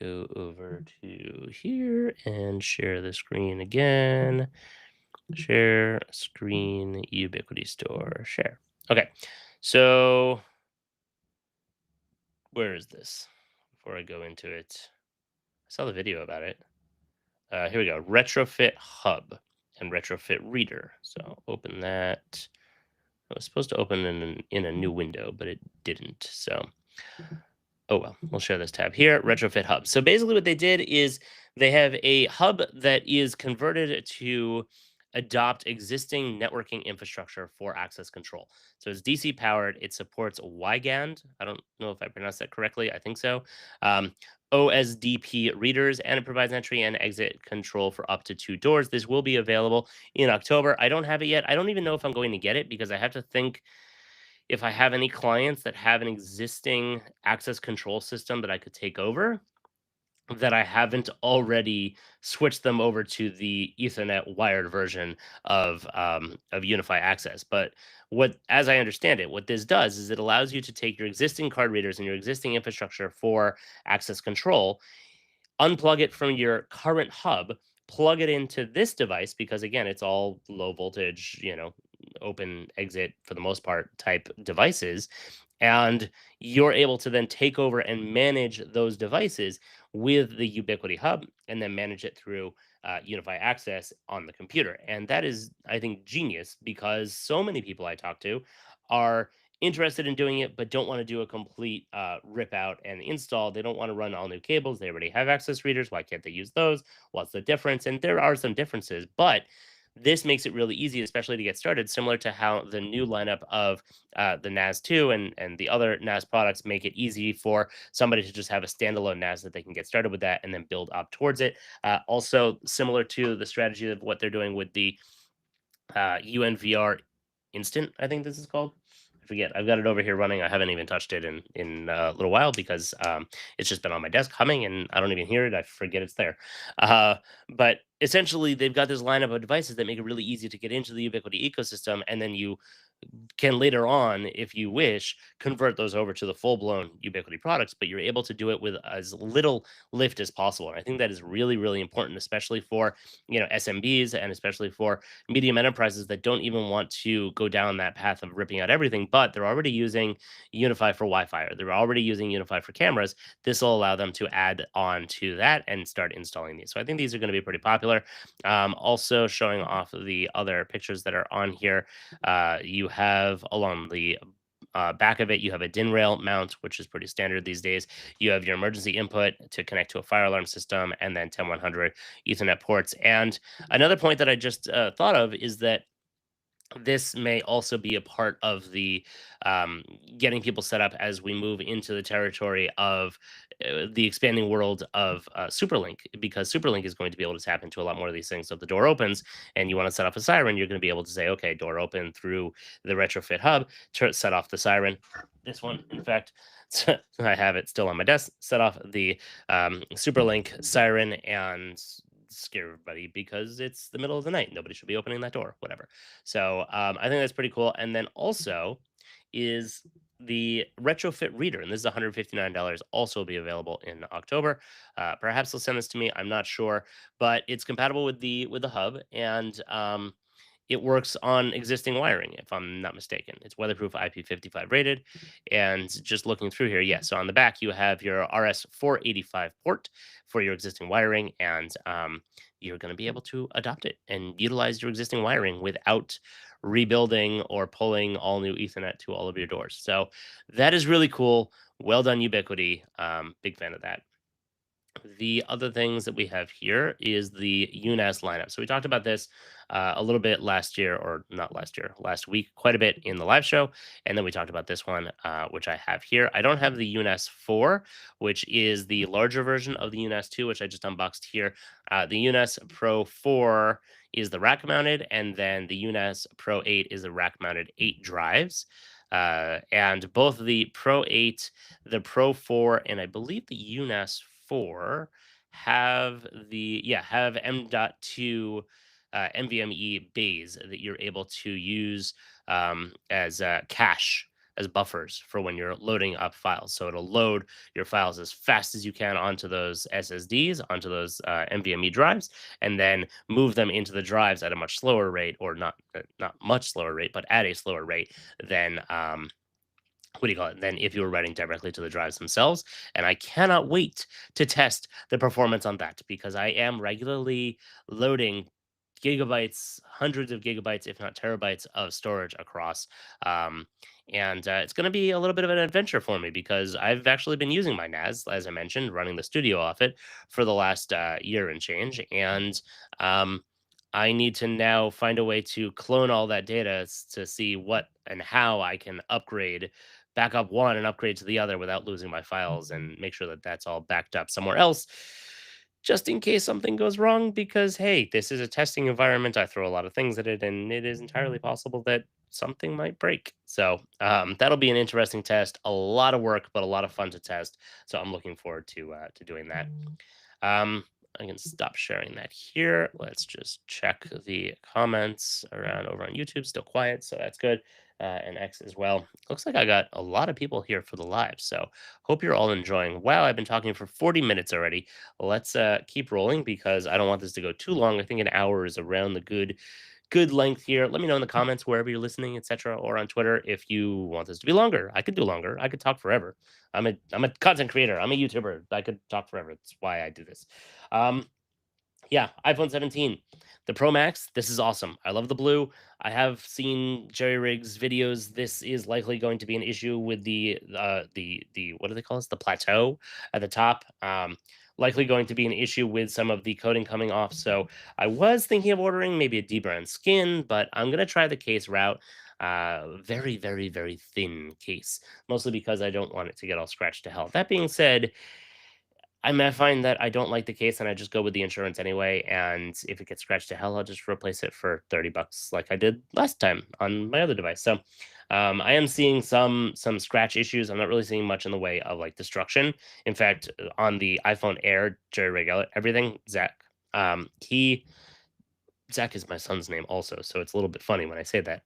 Go over to here and share the screen again. Share screen, Ubiquiti store, share. Okay, so where is this? Before I go into it, I saw the video about it. Here we go, retrofit hub and retrofit reader. So open that. It was supposed to open in a new window, but it didn't. So Oh well, we'll share this tab here, retrofit hub. So basically what they did is they have a hub that is converted to adopt existing networking infrastructure for access control. So it's DC powered. It supports Wigand. I don't know if I pronounced that correctly. I think so. Um, OSDP readers, and it provides entry and exit control for up to two doors. This will be available in October. I don't have it yet. I don't even know if I'm going to get it because I have to think if I have any clients that have an existing access control system that I could take over, that I haven't already switched them over to the Ethernet wired version of UniFi Access. But what, as I understand it, what this does is it allows you to take your existing card readers and your existing infrastructure for access control, unplug it from your current hub, plug it into this device because again, it's all low voltage, open exit for the most part type devices, and you're able to then take over and manage those devices with the Ubiquiti hub and then manage it through UniFi Access on the computer. And that is, I think, genius because so many people I talk to are interested in doing it, but don't want to do a complete rip out and install. They don't want to run all new cables. They already have access readers. Why can't they use those? What's the difference? And there are some differences, but this makes it really easy, especially to get started, similar to how the new lineup of the NAS 2 and the other NAS products make it easy for somebody to just have a standalone NAS that they can get started with that and then build up towards it. Also, similar to the strategy of what they're doing with the UNVR Instant, I think this is called. I forget. I've got it over here running. I haven't even touched it in a little while because it's just been on my desk humming, and I don't even hear it. I forget it's there. Uh, but essentially, they've got this lineup of devices that make it really easy to get into the Ubiquiti ecosystem, and then you can later on, if you wish, convert those over to the full-blown Ubiquiti products, but you're able to do it with as little lift as possible. And I think that is really, really important, especially for SMBs and especially for medium enterprises that don't even want to go down that path of ripping out everything, but they're already using UniFi for Wi-Fi or they're already using UniFi for cameras. This will allow them to add on to that and start installing these. So I think these are going to be pretty popular. Also showing off the other pictures that are on here, you have along the back of it, you have a DIN rail mount, which is pretty standard these days. You have your emergency input to connect to a fire alarm system, and then 10100 Ethernet ports. And another point that I just thought of is that this may also be a part of the um, getting people set up as we move into the territory of the expanding world of Superlink, because Superlink is going to be able to tap into a lot more of these things. So if the door opens and you want to set off a siren, you're going to be able to say, okay, door open through the retrofit hub, set off the siren. This one, in fact, I have it still on my desk, set off the Superlink siren and scare everybody because it's the middle of the night. Nobody should be opening that door, whatever. So I think that's pretty cool. And then also is the retrofit reader, and this is $159. Also be available in October. Perhaps they'll send this to me. I'm not sure, but it's compatible with the hub, and it works on existing wiring, if I'm not mistaken. It's weatherproof, IP55 rated. And just looking through here, yeah, so on the back, you have your RS485 port for your existing wiring, and you're going to be able to adopt it and utilize your existing wiring without rebuilding or pulling all new Ethernet to all of your doors. So that is really cool. Well done, Ubiquiti. Big fan of that. The other things that we have here is the UNAS lineup. So we talked about this a little bit last year, or not last year, last week, quite a bit in the live show. And then we talked about this one, which I have here. I don't have the UNAS 4, which is the larger version of the UNAS 2, which I just unboxed here. The UNAS Pro 4 is the rack mounted, and then the UNAS Pro 8 is the rack mounted 8 drives. And both the Pro 8, the Pro 4, and I believe the UNAS 4 have M.2 NVMe bays that you're able to use as cache, as buffers for when you're loading up files. So it'll load your files as fast as you can onto those SSDs, onto those NVMe drives, and then move them into the drives at a much slower rate, or not much slower rate, but at a slower rate than what do you call it? Than if you were writing directly to the drives themselves. And I cannot wait to test the performance on that because I am regularly loading gigabytes, hundreds of gigabytes, if not terabytes of storage across. Um, and It's going to be a little bit of an adventure for me because I've actually been using my NAS, as I mentioned, running the studio off it for the last year and change. And I need to now find a way to clone all that data to see what and how I can upgrade, back up one and upgrade to the other without losing my files and make sure that that's all backed up somewhere else just in case something goes wrong. Because hey, this is a testing environment. I throw a lot of things at it, and it is entirely possible that something might break. So that'll be an interesting test. A lot of work, but a lot of fun to test. So I'm looking forward to doing that. Um, I can stop sharing that here. Let's just check the comments around over on YouTube. Still quiet, so that's good. And X as well. Looks like I got a lot of people here for the live. So hope you're all enjoying. Wow, I've been talking for 40 minutes already. Let's keep rolling because I don't want this to go too long. I think an hour is around the good length here. Let me know in the comments wherever you're listening, etc., or on Twitter if you want this to be longer. I could do longer. I could talk forever. I'm a content creator. I'm a YouTuber. I could talk forever. That's why I do this. Um, yeah, iPhone 17, the Pro Max. This is awesome. I love the blue. I have seen Jerry Riggs videos. This is likely going to be an issue with the what do they call this? The plateau at the top. Likely going to be an issue with some of the coating coming off. So I was thinking of ordering maybe a debrown skin, but I'm gonna try the case route. Very, very, very thin case, mostly because I don't want it to get all scratched to hell. That being said, I mean, I find that I don't like the case and I just go with the insurance anyway. And if it gets scratched to hell, I'll just replace it for 30 bucks like I did last time on my other device. So I am seeing some scratch issues. I'm not really seeing much in the way of like destruction. In fact, on the iPhone Air, Jerry Rig everything, Zach, he Zach is my son's name also, so it's a little bit funny when I say that.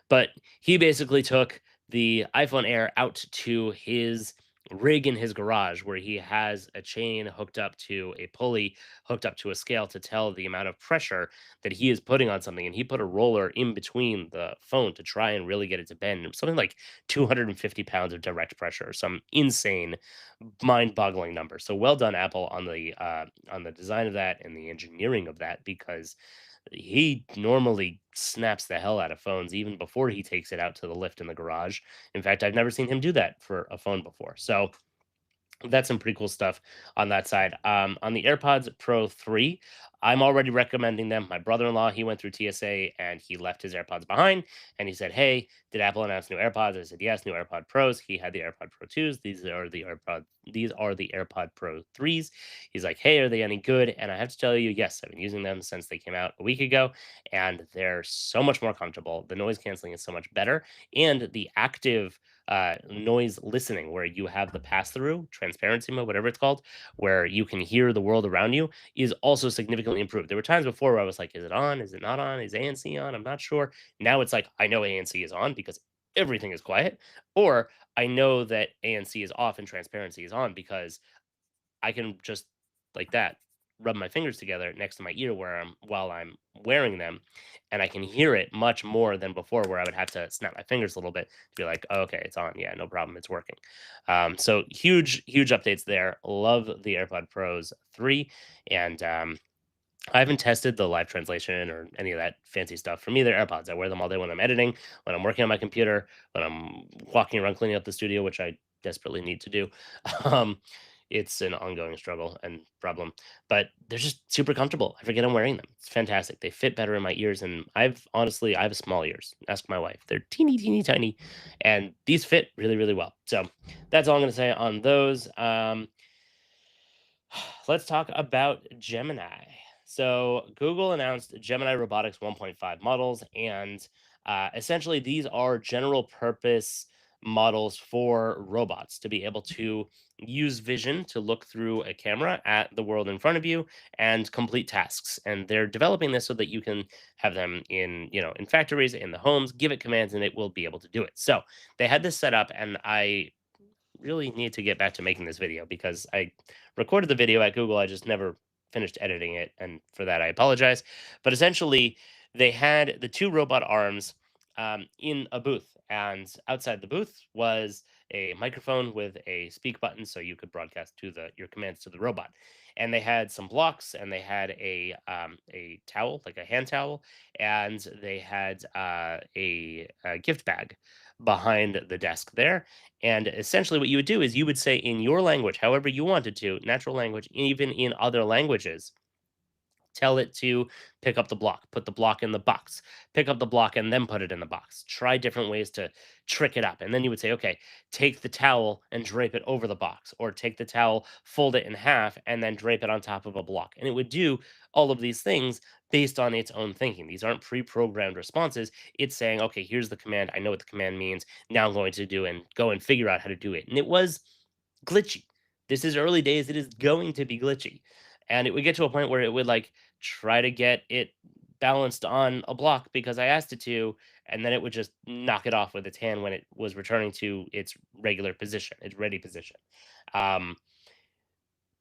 But he basically took the iPhone Air out to his rig in his garage where he has a chain hooked up to a pulley, hooked up to a scale to tell the amount of pressure that he is putting on something. And he put a roller in between the phone to try and really get it to bend. It was something like 250 pounds of direct pressure, some insane, mind-boggling number. So well done, Apple, on the design of that and the engineering of that, because he normally snaps the hell out of phones even before he takes it out to the lift in the garage. In fact, I've never seen him do that for a phone before. So that's some pretty cool stuff on that side. On the AirPods Pro 3, I'm already recommending them. My brother-in-law, he went through TSA and he left his AirPods behind and he said, "Hey, did Apple announce new AirPods?" I said, "Yes, new AirPod Pros." He had the AirPod Pro 2s. These are the AirPod Pro 3s. He's like, "Hey, are they any good?" And I have to tell you, yes, I've been using them since they came out a week ago and they're so much more comfortable. The noise canceling is so much better and the active noise listening, where you have the pass through transparency mode, whatever it's called, where you can hear the world around you, is also significantly improved. There were times before where I was like, is it on? Is it not on? Is ANC on? I'm not sure. Now it's like, I know ANC is on because everything is quiet, or I know that ANC is off and transparency is on because I can just like that rub my fingers together next to my ear where I'm while I'm wearing them, and I can hear it much more than before, where I would have to snap my fingers a little bit to be like, oh, "Okay, it's on. Yeah, no problem. It's working." So huge updates there. Love the AirPod Pros 3, and I haven't tested the live translation or any of that fancy stuff. For me, they're AirPods. I wear them all day when I'm editing, when I'm working on my computer, when I'm walking around cleaning up the studio, which I desperately need to do. Um, it's an ongoing struggle and problem, but they're just super comfortable. I forget I'm wearing them. It's fantastic. They fit better in my ears, and I have small ears. Ask my wife. They're teeny tiny, and these fit really well. So that's all I'm going to say on those. Let's talk about Gemini. So, Google announced Gemini Robotics 1.5 models, and essentially, these are general purpose models for robots to be able to use vision to look through a camera at the world in front of you and complete tasks. And they're developing this so that you can have them in, in factories, in the homes, give it commands, and it will be able to do it. So, they had this set up, and I really need to get back to making this video because I recorded the video at Google. I just never finished editing it. And for that, I apologize. But essentially, they had the two robot arms in a booth. And outside the booth was a microphone with a speak button so you could broadcast to your commands to the robot. and they had some blocks, and they had a towel, like a hand towel, and they had a gift bag behind the desk there. And essentially, what you would do is you would say in your language, however you wanted to, natural language, even in other languages, tell it to pick up the block, put the block in the box, pick up the block, and then put it in the box. Try different ways to trick it up. And then you would say, okay, take the towel and drape it over the box, or take the towel, fold it in half, and then drape it on top of a block. And it would do all of these things based on its own thinking. These aren't pre programmed responses. It's saying, okay, here's the command. I know what the command means. Now I'm going to do and go and figure out how to do it. And it was glitchy. This is early days. It is going to be glitchy. And it would get to a point where it would like try to get it balanced on a block because I asked it to, and then it would just knock it off with its hand when it was returning to its regular position, its ready position. Um,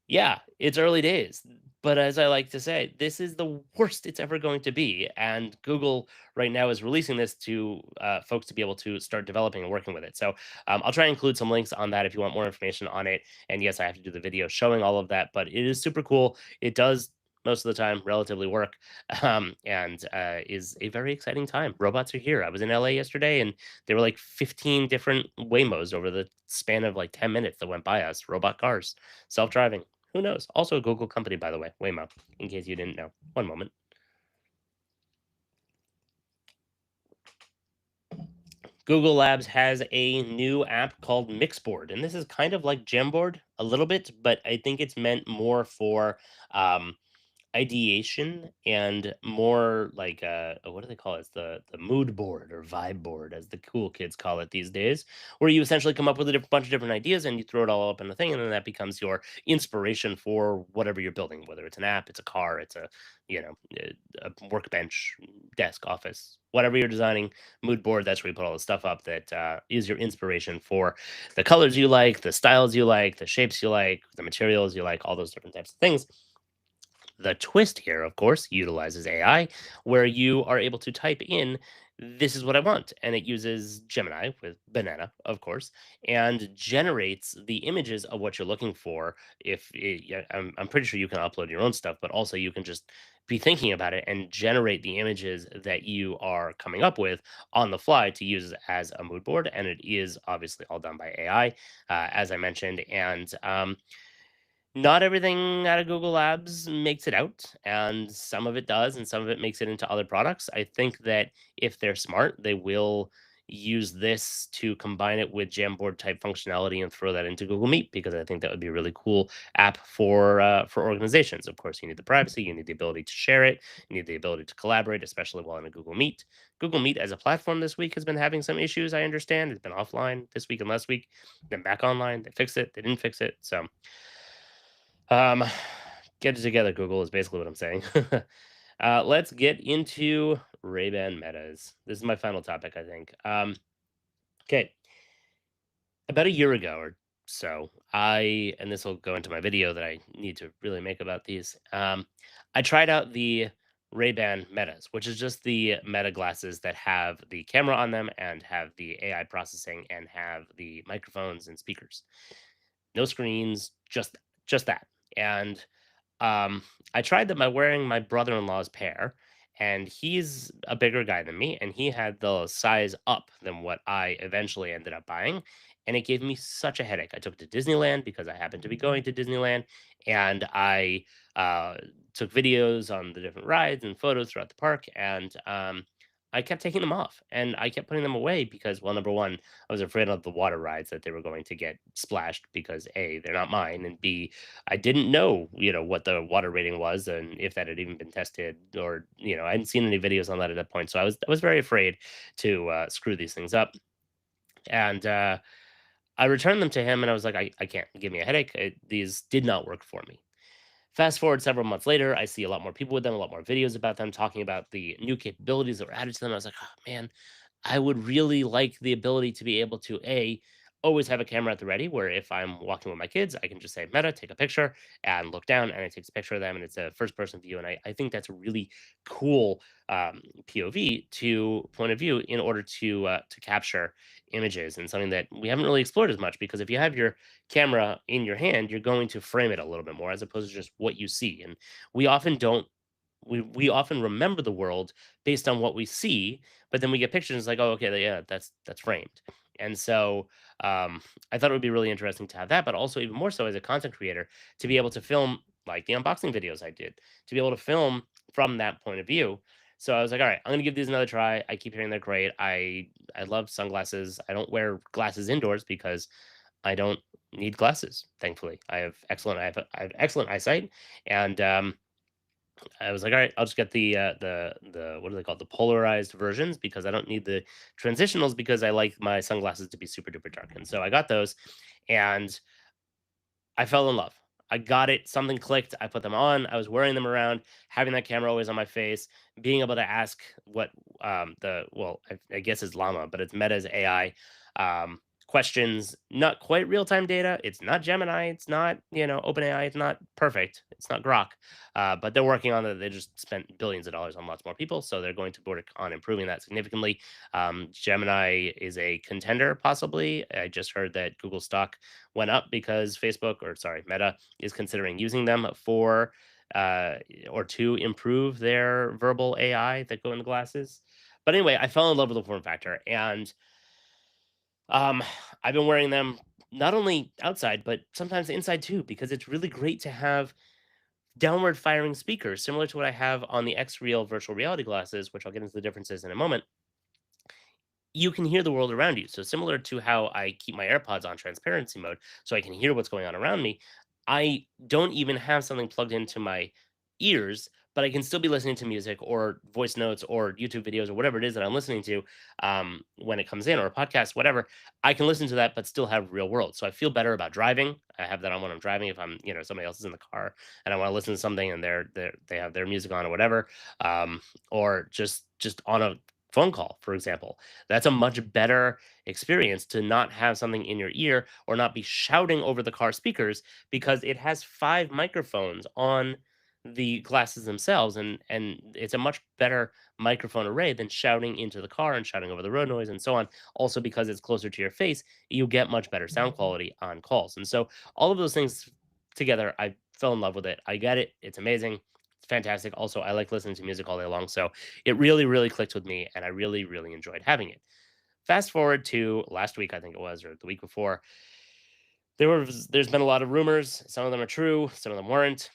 yeah, it's early days, but as I like to say, this is the worst it's ever going to be, and Google right now is releasing this to folks to be able to start developing and working with it. So I'll try and include some links on that if you want more information on it. And yes, I have to do the video showing all of that, but it is super cool. It does most of the time relatively work, and is a very exciting time. Robots are here. I was in LA yesterday, and there were like 15 different Waymos over the span of like 10 minutes that went by us. Robot cars, self-driving. Who knows? Also a Google company, by the way, Waymo, in case you didn't know. One moment. Google Labs has a new app called Mixboard, and this is kind of like Jamboard a little bit, but I think it's meant more for um, ideation and more like what do they call it? It's the mood board or vibe board, as the cool kids call it these days, where you essentially come up with a bunch of different ideas and you throw it all up in the thing, and then that becomes your inspiration for whatever you're building, whether it's an app, it's a car, it's a you know a workbench, desk, office, whatever you're designing. Mood board, that's where you put all the stuff up that is your inspiration for the colors you like, the styles you like, the shapes you like, the materials you like, all those different types of things. The twist here, of course, utilizes AI, where you are able to type in, this is what I want. And it uses Gemini with banana, of course, and generates the images of what you're looking for. If it, yeah, I'm pretty sure you can upload your own stuff, but also you can just be thinking about it and generate the images that you are coming up with on the fly to use as a mood board. And it is obviously all done by AI, as I mentioned. And not everything out of Google Labs makes it out, and some of it does, and some of it makes it into other products. I think that if they're smart, they will use this to combine it with Jamboard type functionality and throw that into Google Meet, because I think that would be a really cool app for organizations. Of course, you need the privacy, you need the ability to share it, you need the ability to collaborate, especially while in a Google Meet. Google Meet as a platform this week has been having some issues. I understand it's been offline this week and last week, then back online. They fixed it, they didn't fix it, so um, get it together, Google, is basically what I'm saying. Let's get into Ray-Ban metas. This is my final topic, I think. Okay, about a year ago or so, and this will go into my video that I need to really make about these. I tried out the Ray-Ban metas, which is just the meta glasses that have the camera on them and have the AI processing and have the microphones and speakers. No screens, just that. And um, I tried them by wearing my brother-in-law's pair, and he's a bigger guy than me, and he had the size up than what I eventually ended up buying, and it gave me such a headache. I took it to Disneyland because I happened to be going to Disneyland, and I uh, took videos on the different rides and photos throughout the park, and I kept taking them off, and I kept putting them away because, well, number one, I was afraid of the water rides that they were going to get splashed because A, they're not mine, and B, I didn't know, what the water rating was and if that had even been tested, or, I hadn't seen any videos on that at that point. So I was very afraid to screw these things up. And I returned them to him and I was like, I can't, give me a headache. These did not work for me. Fast forward several months later, I see a lot more people with them, a lot more videos about them talking about the new capabilities that were added to them. I was like, oh man, I would really like the ability to be able to always have a camera at the ready where if I'm walking with my kids, I can just say, Meta, take a picture and look down, and it takes a picture of them, and it's a first person view. And I think that's a really cool POV to point of view in order to capture images, and something that we haven't really explored as much, because if you have your camera in your hand, you're going to frame it a little bit more as opposed to just what you see. And we often don't we often remember the world based on what we see, but then we get pictures and it's like, oh, okay, yeah, that's framed. And so I thought it would be really interesting to have that, but also even more so as a content creator to be able to film like the unboxing videos I did, to be able to film from that point of view. So I was like, all right, I'm gonna give these another try. I keep hearing they're great. I love sunglasses. I don't wear glasses indoors because I don't need glasses. Thankfully, I have excellent eyesight, and I was like, all right, I'll just get the what are they called? The polarized versions, because I don't need the transitionals, because I like my sunglasses to be super duper dark. And so I got those, and I fell in love. I got it. Something clicked. I put them on. I was wearing them around, having that camera always on my face, being able to ask what I guess it's Llama, but it's Meta's AI questions. Not quite real time data. It's not Gemini. It's not OpenAI. It's not perfect. It's not Grok, but they're working on it. They just spent billions of dollars on lots more people, so they're going to work on improving that significantly. Gemini is a contender, possibly. I just heard that Google stock went up because Meta is considering using them for uh, or to improve their verbal AI that go in the glasses. But anyway, I fell in love with the form factor, and um, I've been wearing them not only outside but sometimes inside too, because it's really great to have downward firing speakers similar to what I have on the X Real virtual reality glasses, which I'll get into the differences in a moment. You can hear the world around you. So similar to how I keep my AirPods on transparency mode so I can hear what's going on around me, I don't even have something plugged into my ears, but I can still be listening to music or voice notes or YouTube videos or whatever it is that I'm listening to when it comes in, or a podcast, whatever. I can listen to that, but still have real world. So I feel better about driving. I have that on when I'm driving. If somebody else is in the car and I want to listen to something and they have their music on or whatever, or just on a phone call, for example. That's a much better experience to not have something in your ear or not be shouting over the car speakers, because it has 5 microphones on the glasses themselves, and it's a much better microphone array than shouting into the car and shouting over the road noise and so on. Also, because it's closer to your face, you get much better sound quality on calls. And so all of those things together, I fell in love with it. I get it. It's amazing. It's fantastic. Also, I like listening to music all day long, so it really, really clicked with me, and I really, really enjoyed having it. Fast forward to last week, I think it was, or the week before. There's been a lot of rumors. Some of them are true, some of them weren't.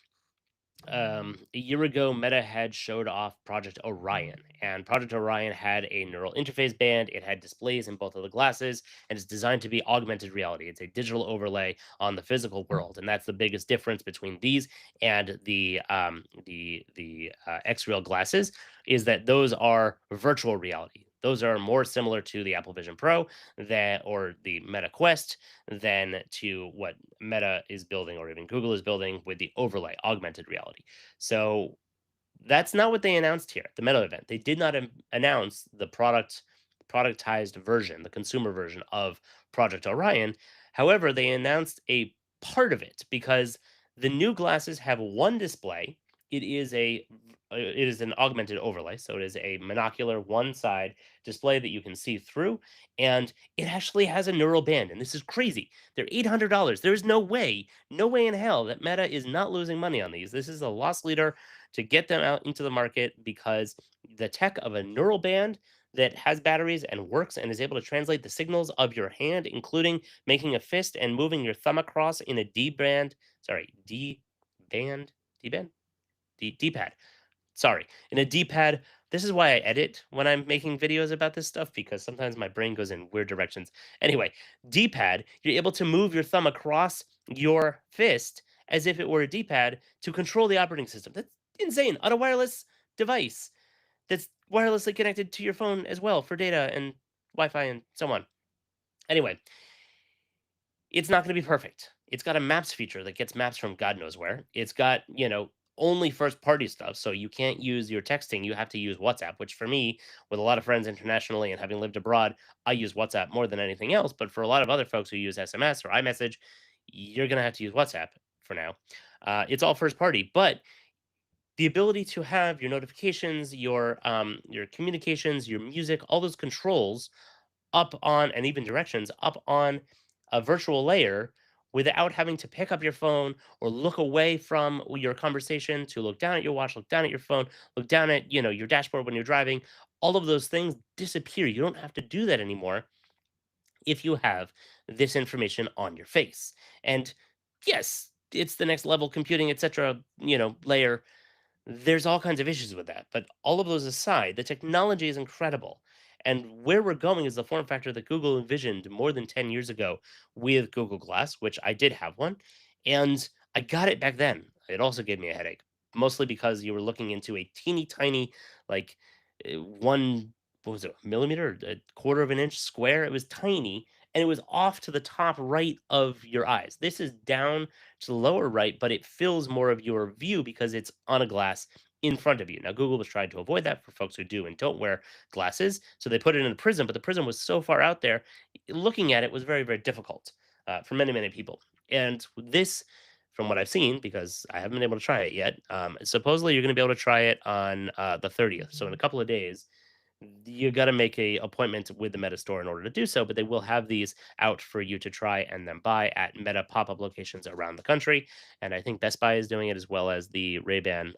A year ago, Meta had showed off Project Orion, and Project Orion had a neural interface band. It had displays in both of the glasses, and it's designed to be augmented reality. It's a digital overlay on the physical world, and that's the biggest difference between these and the X-Real glasses, is that those are virtual reality. Those are more similar to the Apple Vision Pro or the Meta Quest than to what Meta is building or even Google is building with the overlay, augmented reality. So that's not what they announced here at the Meta event. They did not announce the productized version, the consumer version of Project Orion. However, they announced a part of it, because the new glasses have one display. It is an augmented overlay, so it is a monocular one side display that you can see through, and it actually has a neural band. And this is crazy. They're $800. There's no way in hell that Meta is not losing money on these. This is a loss leader to get them out into the market, because the tech of a neural band that has batteries and works and is able to translate the signals of your hand, including making a fist and moving your thumb across in a D band, D band, D pad. Sorry, in a D-pad. This is why I edit when I'm making videos about this stuff, because sometimes my brain goes in weird directions. Anyway, D-pad, you're able to move your thumb across your fist as if it were a D-pad to control the operating system. That's insane, on a wireless device that's wirelessly connected to your phone as well for data and Wi-Fi and so on. Anyway, it's not going to be perfect. It's got a maps feature that gets maps from God knows where. It's got, only first party stuff. So you can't use your texting. You have to use WhatsApp, which for me, with a lot of friends internationally and having lived abroad, I use WhatsApp more than anything else. But for a lot of other folks who use SMS or iMessage, you're going to have to use WhatsApp for now. It's all first party, but the ability to have your notifications, your communications, your music, all those controls up on and even directions up on a virtual layer without having to pick up your phone or look away from your conversation to look down at your watch, look down at your phone, look down at, your dashboard when you're driving. All of those things disappear. You don't have to do that anymore if you have this information on your face. And yes, it's the next level computing, etc., layer. There's all kinds of issues with that, but all of those aside, the technology is incredible. And where we're going is the form factor that Google envisioned more than 10 years ago with Google Glass, which I did have one. And I got it back then. It also gave me a headache, mostly because you were looking into a teeny tiny, like one, what was it, millimeter, a quarter of an inch square. It was tiny and it was off to the top right of your eyes. This is down to the lower right, but it fills more of your view because it's on a glass in front of you. Now, Google was trying to avoid that for folks who do and don't wear glasses. So they put it in a prism, but the prism was so far out there, looking at it was very, very difficult for many, many people. And this, from what I've seen, because I haven't been able to try it yet, supposedly you're going to be able to try it on the 30th. So in a couple of days, you got to make a appointment with the Meta store in order to do so, but they will have these out for you to try and then buy at Meta pop-up locations around the country. And I think Best Buy is doing it as well as the Ray-Ban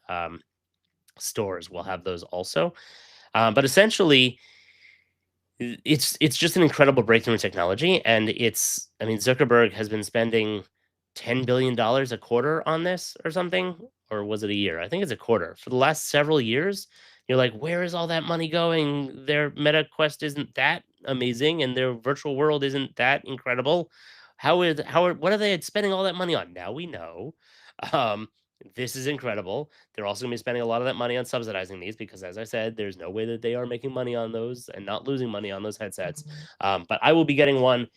stores will have those also. But essentially, it's just an incredible breakthrough in technology, and I mean, Zuckerberg has been spending $10 billion a quarter on this or something, or was it a year? I think it's a quarter. For the last several years, you're like, "Where is all that money going? Their Meta Quest isn't that amazing, and their virtual world isn't that incredible. What are they spending all that money on?" Now we know. Um, this is incredible. They're also gonna be spending a lot of that money on subsidizing these because, as I said, there's no way that they are making money on those and not losing money on those headsets. But I will be getting one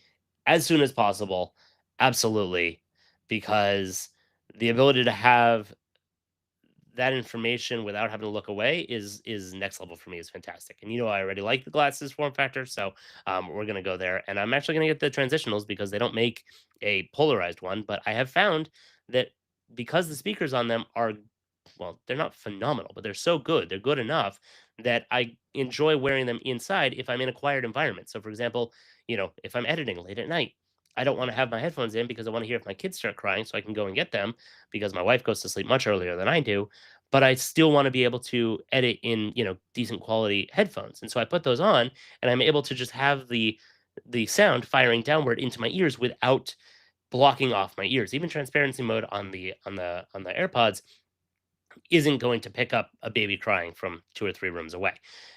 as soon as possible, absolutely, because the ability to have that information without having to look away is next level for me. Is fantastic. And I already like the glasses form factor, so we're gonna go there. And I'm actually gonna get the transitionals because they don't make a polarized one, but I have found that because the speakers on them are, well, they're not phenomenal, but they're so good. They're good enough that I enjoy wearing them inside if I'm in a quiet environment. So, for example, if I'm editing late at night, I don't want to have my headphones in because I want to hear if my kids start crying so I can go and get them because my wife goes to sleep much earlier than I do. But I still want to be able to edit in, decent quality headphones. And so I put those on and I'm able to just have the sound firing downward into my ears without blocking off my ears. Even transparency mode on the AirPods isn't going to pick up a baby crying from 2 or 3 rooms away.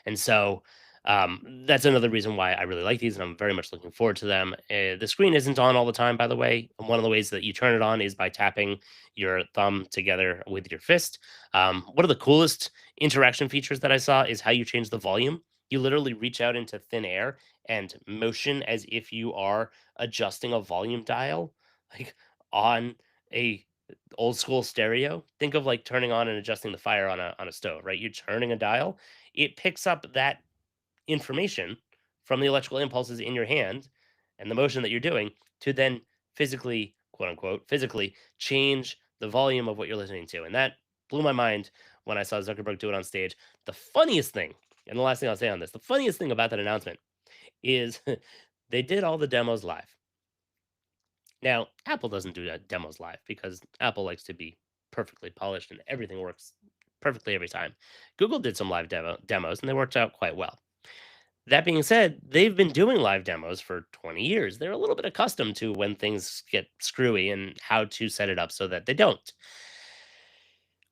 And so, that's another reason why I really like these, and I'm very much looking forward to them. The screen isn't on all the time, by the way. And one of the ways that you turn it on is by tapping your thumb together with your fist. One of the coolest interaction features that I saw is how you change the volume. You literally reach out into thin air and motion as if you are adjusting a volume dial, like, on a old school stereo. Think of like turning on and adjusting the fire on a stove, right? You're turning a dial. It picks up that information from the electrical impulses in your hand and the motion that you're doing to then physically, quote unquote, physically change the volume of what you're listening to. And that blew my mind when I saw Zuckerberg do it on stage. The funniest thing, and the last thing I'll say on this, the funniest thing about that announcement is they did all the demos live. Now, Apple doesn't do that demos live because Apple likes to be perfectly polished and everything works perfectly every time. Google did some live demos and they worked out quite well. That being said, they've been doing live demos for 20 years. They're a little bit accustomed to when things get screwy and how to set it up so that they don't.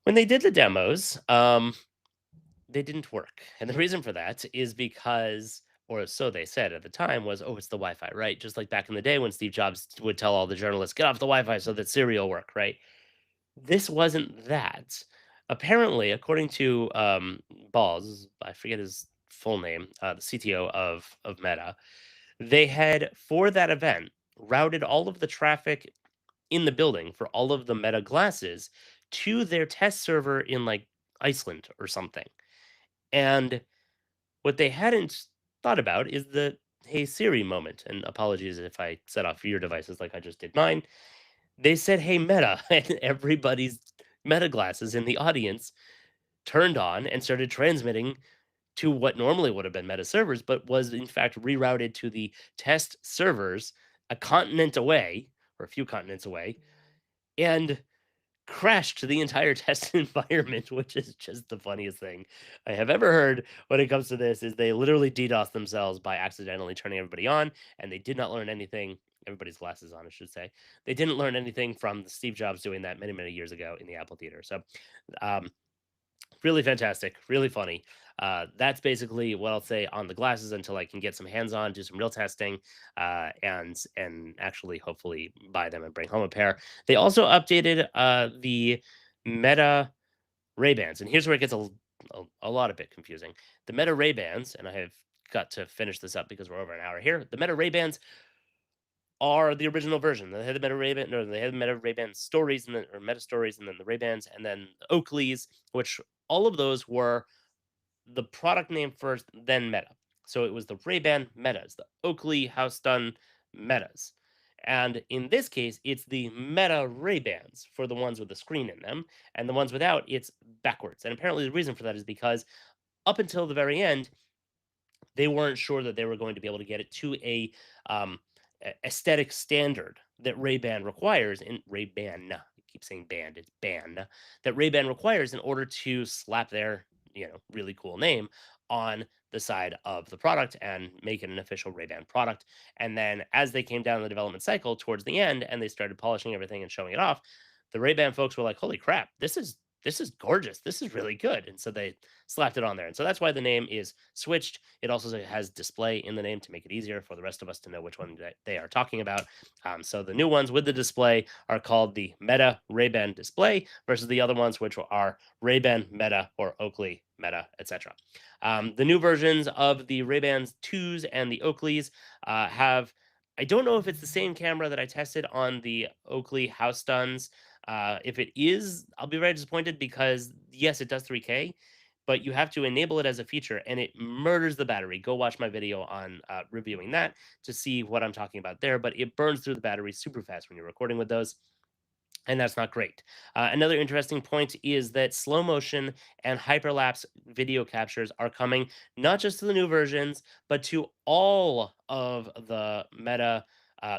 When they did the demos, they didn't work. And the reason for that is because, or so they said at the time, was, oh, it's the Wi Fi, right? Just like back in the day when Steve Jobs would tell all the journalists, get off the Wi Fi so that Siri will work, right? This wasn't that. Apparently, according to Balls, I forget his full name, the CTO of Meta, they had for that event routed all of the traffic in the building for all of the Meta glasses to their test server in like Iceland or something. And what they hadn't thought about is the "Hey Siri" moment. And apologies if I set off your devices like I just did mine. They said "Hey Meta," and everybody's Meta glasses in the audience turned on and started transmitting to what normally would have been Meta servers, but was in fact rerouted to the test servers a continent away, or a few continents away, and crashed the entire test environment, which is just the funniest thing I have ever heard when it comes to this. Is they literally DDoS themselves by accidentally turning everybody on, and they did not learn anything. Everybody's glasses on, I should say. They didn't learn anything from Steve Jobs doing that many, many years ago in the Apple Theater. So, um, really fantastic, really funny. That's basically what I'll say on the glasses until I can get some hands on, do some real testing, and actually hopefully buy them and bring home a pair. They also updated the Meta Ray Bans, and here's where it gets a lot of bit confusing. The Meta Ray Bans, and I have got to finish this up because we're over an hour here. The Meta Ray Bans are the original version. They had the Meta Ray Ban, no, they had the Meta Ray Ban stories and then or Meta stories, and then the Ray Bans, and then the Oakleys, which all of those were the product name first, then Meta. So it was the Ray-Ban Metas, the Oakley House Done Metas. And in this case, it's the Meta Ray-Bans for the ones with the screen in them, and the ones without, it's backwards. And apparently the reason for that is because up until the very end, they weren't sure that they were going to be able to get it to a aesthetic standard that Ray-Ban requires in Ray-Ban. I keep saying band, it's ban that Ray-Ban requires in order to slap their really cool name on the side of the product and make it an official Ray-Ban product. And then as they came down the development cycle towards the end and they started polishing everything and showing it off, the Ray-Ban folks were like, "Holy crap, this is gorgeous. This is really good." And so they slapped it on there. And so that's why the name is switched. It also has display in the name to make it easier for the rest of us to know which one that they are talking about. So the new ones with the display are called the Meta Ray-Ban display versus the other ones, which are Ray-Ban Meta or Oakley Meta, etc. The new versions of the Ray-Bans 2s and the Oakleys have, I don't know if it's the same camera that I tested on the Oakley House Duns. If it is, I'll be very disappointed because yes, it does 3K, but you have to enable it as a feature and it murders the battery. Go watch my video on reviewing that to see what I'm talking about there, but it burns through the battery super fast when you're recording with those. And that's not great. Another interesting point is that slow motion and hyperlapse video captures are coming not just to the new versions, but to all of the Meta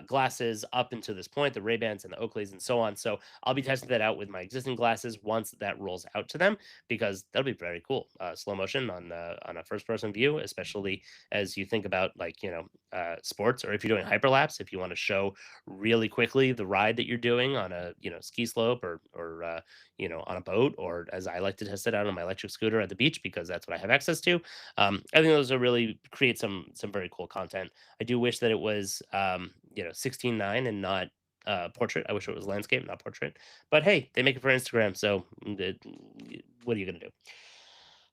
glasses up until this point, the Ray-Bans and the Oakleys and so on. So I'll be testing that out with my existing glasses once that rolls out to them, because that'll be very cool. Slow motion on a first-person view, especially as you think about like sports, or if you're doing hyperlapse, if you want to show really quickly the ride that you're doing on a ski slope, or on a boat, or as I like to test it out on my electric scooter at the beach because that's what I have access to. I think those are really create some very cool content. I do wish that it was 16:9 and not portrait. I wish it was landscape, not portrait. But hey, they make it for Instagram, so what are you gonna do?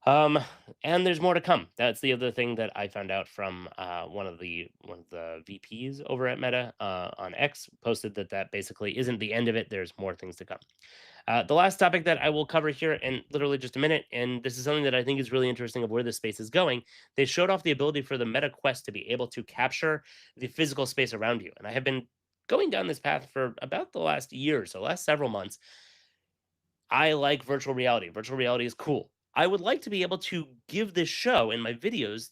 Um, and there's more to come. That's the other thing that I found out from one of the VPs over at Meta on X posted that basically isn't the end of it. There's more things to come. The last topic that I will cover here in literally just a minute, and this is something that I think is really interesting of where this space is going. They showed off the ability for the Meta Quest to be able to capture the physical space around you, and I have been going down this path for about the last year, so last several months. I like virtual reality. Virtual reality is cool. I would like to be able to give this show in my videos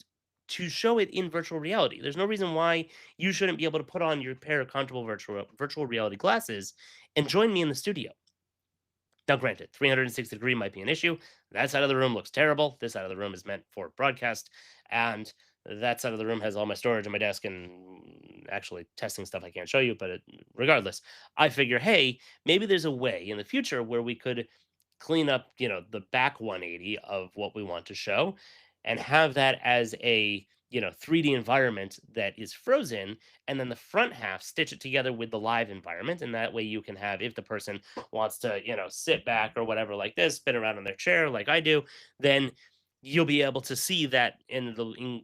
to show it in virtual reality. There's no reason why you shouldn't be able to put on your pair of comfortable virtual reality glasses and join me in the studio. Now, granted, 360 degree might be an issue. That side of the room looks terrible. This side of the room is meant for broadcast, and that side of the room has all my storage on my desk and actually testing stuff I can't show you. But regardless, I figure, hey, maybe there's a way in the future where we could clean up, the back 180 of what we want to show and have that as a 3D environment that is frozen, and then the front half stitch it together with the live environment, and that way you can have, if the person wants to sit back or whatever like this, spin around in their chair like I do, then you'll be able to see that, and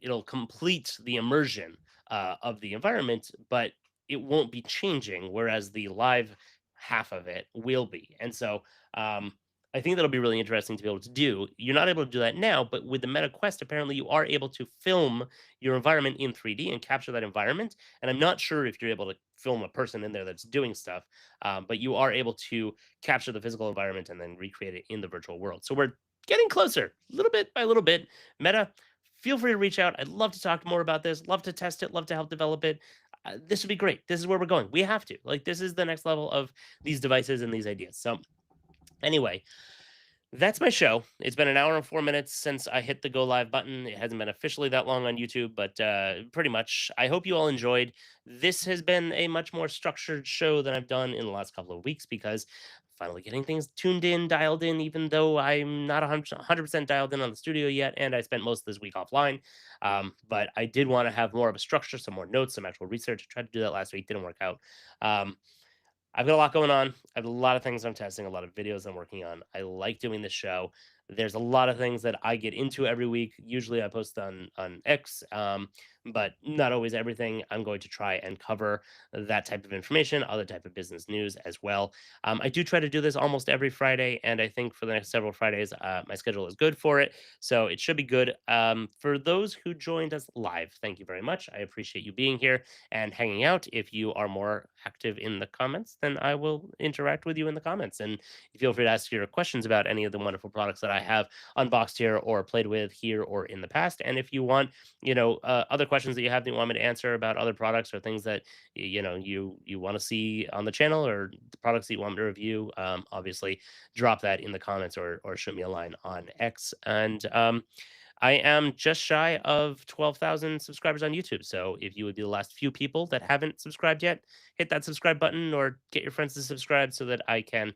it'll complete the immersion of the environment, but it won't be changing, whereas the live half of it will be. And so Um, I think that'll be really interesting to be able to do. You're not able to do that now, but with the Meta Quest, apparently you are able to film your environment in 3D and capture that environment. And I'm not sure if you're able to film a person in there that's doing stuff, but you are able to capture the physical environment and then recreate it in the virtual world. So we're getting closer, little bit by little bit. Meta, feel free to reach out. I'd love to talk more about this. Love to test it. Love to help develop it. This would be great. This is where we're going. We have to. Like, this is the next level of these devices and these ideas. So, anyway, that's my show. It's been an hour and 4 minutes since I hit the go live button. It hasn't been officially that long on YouTube, but pretty much. I hope you all enjoyed. This has been a much more structured show than I've done in the last couple of weeks because finally getting things tuned in, dialed in, even though I'm not 100% dialed in on the studio yet. And I spent most of this week offline. But I did want to have more of a structure, some more notes, some actual research. I tried to do that last week, didn't work out. Um, I've got a lot going on. I have a lot of things I'm testing, a lot of videos I'm working on. I like doing this show. There's a lot of things that I get into every week. Usually I post on X, but not always everything. I'm going to try and cover that type of information, other type of business news as well. I do try to do this almost every Friday, and I think for the next several Fridays, my schedule is good for it, so it should be good. For those who joined us live, thank you very much. I appreciate you being here and hanging out. If you are more active in the comments, then I will interact with you in the comments. And feel free to ask your questions about any of the wonderful products that I have unboxed here or played with here or in the past. And if you want, other questions that you have that you want me to answer about other products or things that you want to see on the channel or the products that you want me to review, obviously drop that in the comments or shoot me a line on X. And I am just shy of 12,000 subscribers on YouTube. So if you would be the last few people that haven't subscribed yet, hit that subscribe button or get your friends to subscribe so that I can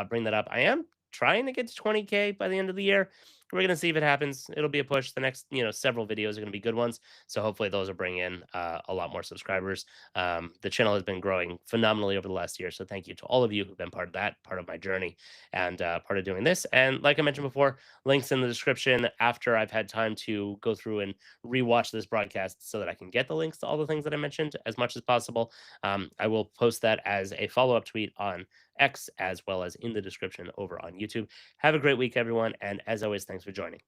bring that up. I am trying to get to 20K by the end of the year. We're going to see if it happens. It'll be a push. The next, several videos are going to be good ones. So hopefully those will bring in a lot more subscribers. The channel has been growing phenomenally over the last year. So thank you to all of you who've been part of that, part of my journey, and part of doing this. And like I mentioned before, links in the description after I've had time to go through and rewatch this broadcast so that I can get the links to all the things that I mentioned as much as possible. I will post that as a follow up tweet on X as well as in the description over on YouTube. Have a great week, everyone. And as always, thanks for joining.